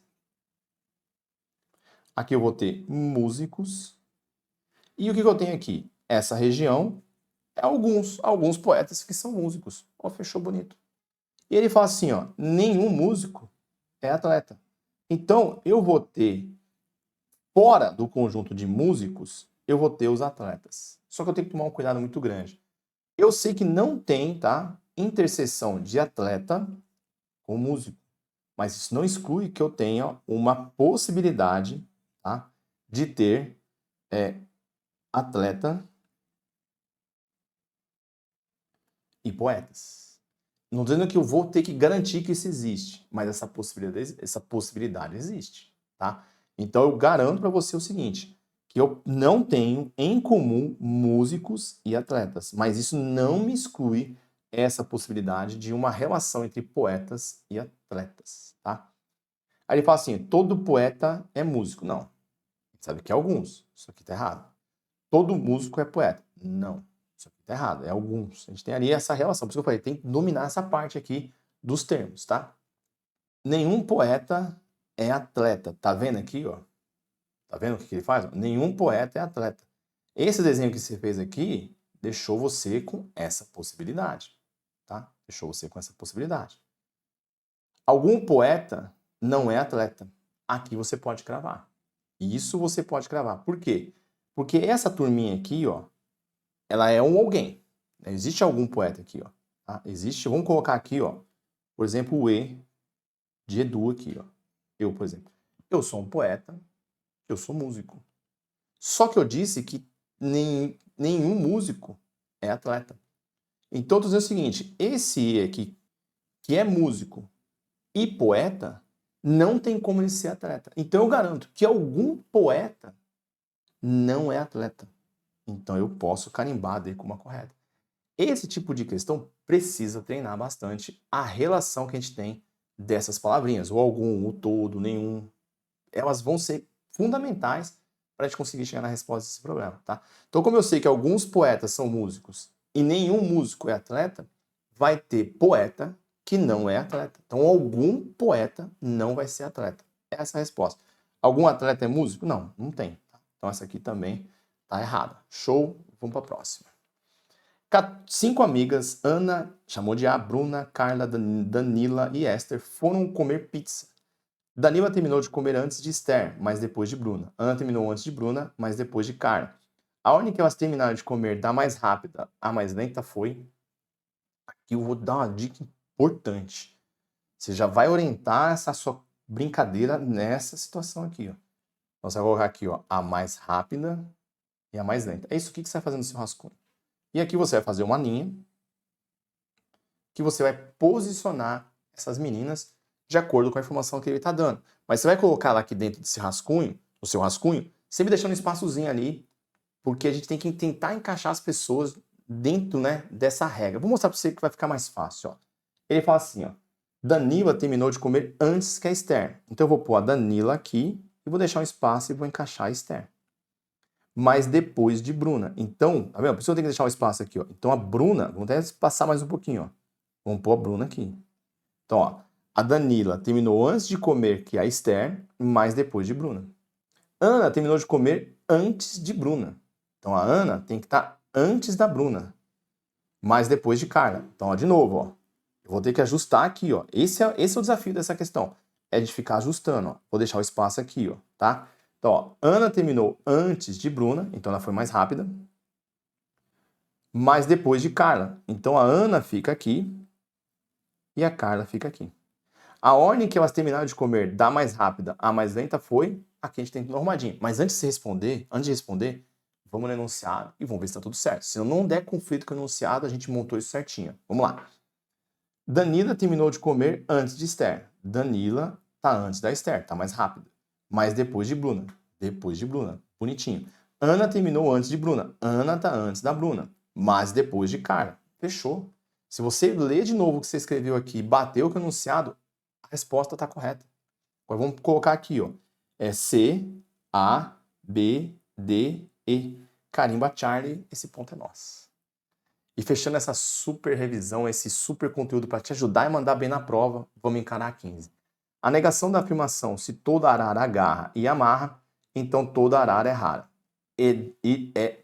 aqui eu vou ter músicos, e o que eu tenho aqui? Essa região é alguns poetas que são músicos. Ó, fechou bonito. E ele fala assim, ó, nenhum músico é atleta. Então eu vou ter, fora do conjunto de músicos, eu vou ter os atletas. Só que eu tenho que tomar um cuidado muito grande. Eu sei que não tem, tá, interseção de atleta com músico, mas isso não exclui que eu tenha uma possibilidade, tá, de ter atleta e poetas. Não estou dizendo que eu vou ter que garantir que isso existe, mas essa possibilidade existe, tá? Então eu garanto para você o seguinte, que eu não tenho em comum músicos e atletas, mas isso não me exclui essa possibilidade de uma relação entre poetas e atletas, tá? Aí ele fala assim, todo poeta é músico. Não. Sabe que é alguns. Isso aqui tá errado. Todo músico é poeta. Não. Isso aqui tá errado. É alguns. A gente tem ali essa relação. Por isso que eu falei, tem que dominar essa parte aqui dos termos, tá? Nenhum poeta é atleta. Tá vendo aqui, ó? Tá vendo o que ele faz? Nenhum poeta é atleta. Esse desenho que você fez aqui deixou você com essa possibilidade, tá? Deixou você com essa possibilidade. Algum poeta não é atleta. Aqui você pode cravar. Isso você pode cravar. Por quê? Porque essa turminha aqui, ó, ela é um alguém. Existe algum poeta aqui, ó. Tá? Existe, vamos colocar aqui, ó, Por exemplo, o E de Edu aqui, ó. Eu, por exemplo, eu sou um poeta, eu sou músico. Só que eu disse que nenhum músico é atleta. Então, eu tô dizendo o seguinte, esse E aqui, que é músico e poeta, não tem como ele ser atleta. Então, eu garanto que algum poeta não é atleta. Então, eu posso carimbar dele como a correta. Esse tipo de questão precisa treinar bastante a relação que a gente tem dessas palavrinhas, ou algum, o todo, nenhum. Elas vão ser fundamentais para a gente conseguir chegar na resposta desse problema, tá? Então, como eu sei que alguns poetas são músicos e nenhum músico é atleta, vai ter poeta que não é atleta. Então, algum poeta não vai ser atleta. Essa é a resposta. Algum atleta é músico? Não, não tem. Então, essa aqui também tá errada. Show? Vamos para a próxima. 5 amigas, Ana, chamou de A, Bruna, Carla, Danila e Esther, foram comer pizza. Danila terminou de comer antes de Esther, mas depois de Bruna. Ana terminou antes de Bruna, mas depois de Carla. A ordem que elas terminaram de comer da mais rápida à mais lenta foi... Aqui eu vou dar uma dica importante. Você já vai orientar essa sua brincadeira nessa situação aqui, ó. Então, você vai colocar aqui, ó, a mais rápida e a mais lenta. É isso aqui que você vai fazer no seu rascunho. E aqui você vai fazer uma linha que você vai posicionar essas meninas de acordo com a informação que ele está dando. Mas você vai colocar lá aqui dentro desse rascunho, no seu rascunho, sempre deixando um espaçozinho ali, porque a gente tem que tentar encaixar as pessoas dentro, né, dessa regra. Vou mostrar para você que vai ficar mais fácil, ó. Ele fala assim, ó, Danila terminou de comer antes que a Esther. Então eu vou pôr a Danila aqui e vou deixar um espaço e vou encaixar a Esther. Mas depois de Bruna. Então, tá vendo? A pessoa tem que deixar um espaço aqui, ó. Então a Bruna, vamos até passar mais um pouquinho, ó. Vamos pôr a Bruna aqui. Então, ó, a Danila terminou antes de comer que a Esther, mas depois de Bruna. Ana terminou de comer antes de Bruna. Então, a Ana tem que estar antes da Bruna, mas depois de Carla. Então, ó, de novo, ó, eu vou ter que ajustar aqui, ó. Esse é o desafio dessa questão, é de ficar ajustando, ó. Vou deixar o espaço aqui, ó, tá? Então, ó, Ana terminou antes de Bruna, então ela foi mais rápida, mas depois de Carla. Então, a Ana fica aqui e a Carla fica aqui. A ordem que elas terminaram de comer da mais rápida à mais lenta foi a que a gente tem normadinho. Mas antes de responder, vamos no enunciado e vamos ver se está tudo certo. Se não der conflito com o enunciado, a gente montou isso certinho. Vamos lá. Danila terminou de comer antes de Esther. Danila tá antes da Esther, tá mais rápida. Mas depois de Bruna. Depois de Bruna. Bonitinho. Ana terminou antes de Bruna. Ana tá antes da Bruna. Mas depois de Carla. Fechou. Se você ler de novo o que você escreveu aqui e bateu com o enunciado, a resposta está correta. Agora vamos colocar aqui, ó. É C, A, B, D, E. Carimba Charlie, esse ponto é nosso. E fechando essa super revisão, esse super conteúdo para te ajudar e mandar bem na prova, vamos encarar a 15. A negação da afirmação, se toda arara agarra e amarra, então toda arara é rara.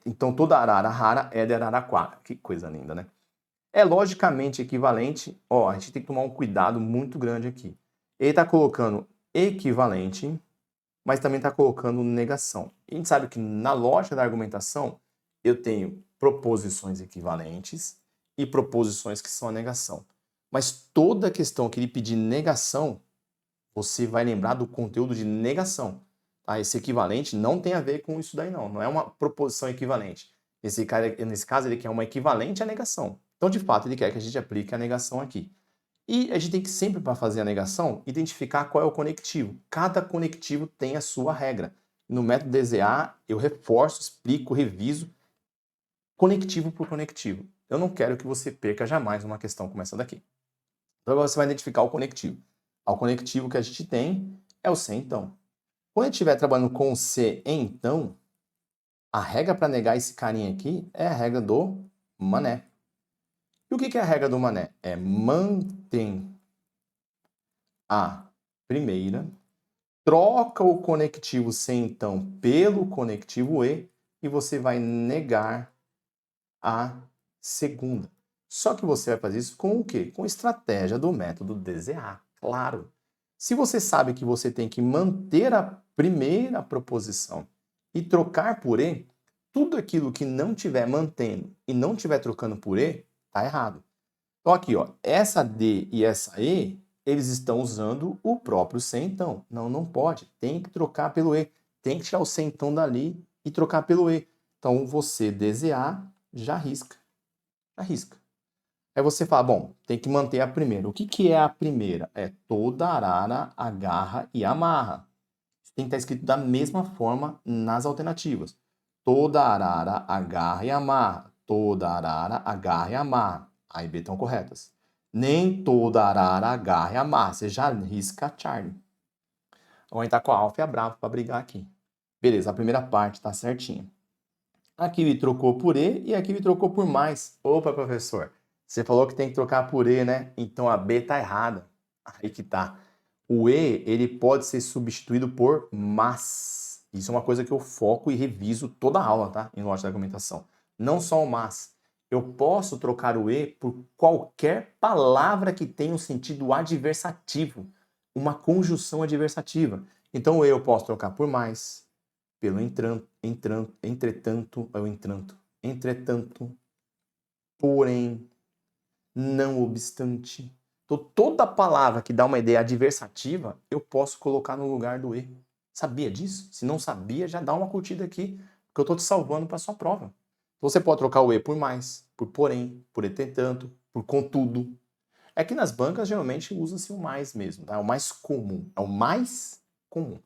Então toda arara rara é de Araraquara. Que coisa linda, né? É logicamente equivalente, ó, a gente tem que tomar um cuidado muito grande aqui. Ele está colocando equivalente, mas também está colocando negação. E a gente sabe que na lógica da argumentação, eu tenho proposições equivalentes e proposições que são a negação. Mas toda questão que ele pedir negação, você vai lembrar do conteúdo de negação. Tá? Esse equivalente não tem a ver com isso daí não é uma proposição equivalente. Nesse caso, ele quer uma equivalente à negação. Então, de fato, ele quer que a gente aplique a negação aqui. E a gente tem que sempre, para fazer a negação, identificar qual é o conectivo. Cada conectivo tem a sua regra. No método DZA, eu reforço, explico, reviso, conectivo por conectivo. Eu não quero que você perca jamais uma questão como essa daqui. Então, agora você vai identificar o conectivo. O conectivo que a gente tem é o se então. Quando a gente estiver trabalhando com o se então, a regra para negar esse carinha aqui é a regra do mané. E o que é a regra do mané? É mantém a primeira, troca o conectivo se então pelo conectivo e você vai negar a segunda. Só que você vai fazer isso com o quê? Com estratégia do método DZA, claro. Se você sabe que você tem que manter a primeira proposição e trocar por e, tudo aquilo que não estiver mantendo e não estiver trocando por e, está errado. Então aqui, ó, essa D e essa E, eles estão usando o próprio centão. Não, não pode. Tem que trocar pelo E. Tem que tirar o centão dali e trocar pelo E. Então você DZA, já risca. Já risca. Aí você fala, bom, tem que manter a primeira. O que que é a primeira? É toda arara agarra e amarra. Tem que estar escrito da mesma forma nas alternativas. Toda arara agarra e amarra. Toda arara agarra e amarra. A e B estão corretas. Nem toda arara agarra e amarra. Você já risca Charlie. Vamos entrar com a Alfa e a Bravo para brigar aqui. Beleza, a primeira parte está certinha. Aqui me trocou por E e aqui me trocou por mais. Opa, professor, você falou que tem que trocar por E, né? Então a B está errada. Aí que tá. O E, ele pode ser substituído por mas. Isso é uma coisa que eu foco e reviso toda a aula, tá? Em lógica da argumentação. Não só o mas. Eu posso trocar o E por qualquer palavra que tenha um sentido adversativo. Uma conjunção adversativa. Então o E eu posso trocar por mais, pelo entretanto, porém, não obstante. Então, toda palavra que dá uma ideia adversativa, eu posso colocar no lugar do E. Sabia disso? Se não sabia, já dá uma curtida aqui, porque eu estou te salvando para a sua prova. Então, você pode trocar o E por mais, por porém, por entretanto, por contudo. É que nas bancas, geralmente, usa-se o mais mesmo, tá? É o mais comum. É o mais comum.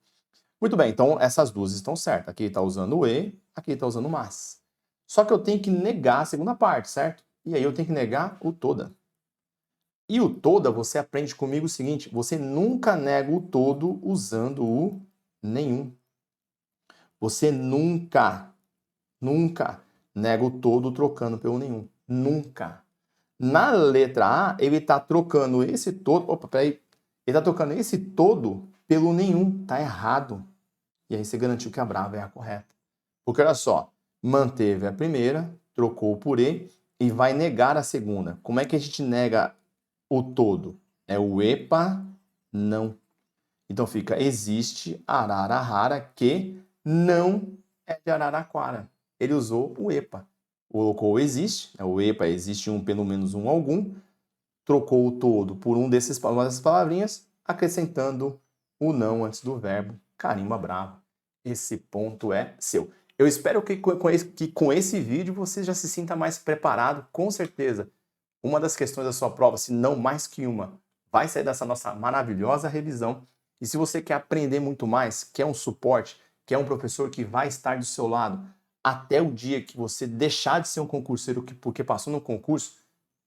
Muito bem, então essas duas estão certas. Aqui está usando o E, aqui está usando o mas. Só que eu tenho que negar a segunda parte, certo? E aí eu tenho que negar o toda. E o toda, você aprende comigo o seguinte, você nunca nega o todo usando o nenhum. Você nunca nega o todo trocando pelo nenhum. Nunca. Na letra A, ele está trocando esse todo... Opa, peraí. Ele está trocando esse todo pelo nenhum. Tá errado. E aí você garantiu que a Brava é a correta. Porque olha só, manteve a primeira, trocou por E e vai negar a segunda. Como é que a gente nega o todo? É o EPA, não. Então fica, existe arara rara que não é de Araraquara. Ele usou o EPA. Colocou o existe, o EPA existe um, pelo menos um algum, trocou o todo por uma dessas palavrinhas, acrescentando o não antes do verbo. Carimba Bravo. Esse ponto é seu. Eu espero que com esse vídeo você já se sinta mais preparado, com certeza. Uma das questões da sua prova, se não mais que uma, vai sair dessa nossa maravilhosa revisão. E se você quer aprender muito mais, quer um suporte, quer um professor que vai estar do seu lado até o dia que você deixar de ser um concurseiro porque passou no concurso,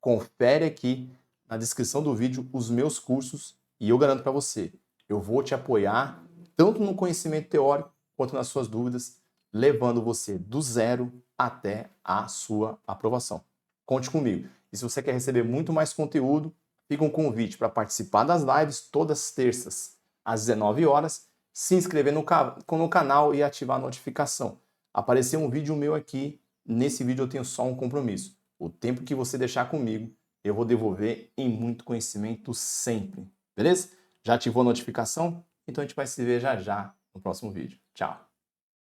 confere aqui na descrição do vídeo os meus cursos e eu garanto para você, eu vou te apoiar tanto no conhecimento teórico quanto nas suas dúvidas, levando você do zero até a sua aprovação. Conte comigo. E se você quer receber muito mais conteúdo, fica um convite para participar das lives todas as terças às 19 horas, se inscrever no canal e ativar a notificação. Apareceu um vídeo meu aqui, nesse vídeo eu tenho só um compromisso. O tempo que você deixar comigo, eu vou devolver em muito conhecimento sempre. Beleza? Já ativou a notificação? Então a gente vai se ver já já no próximo vídeo. Tchau!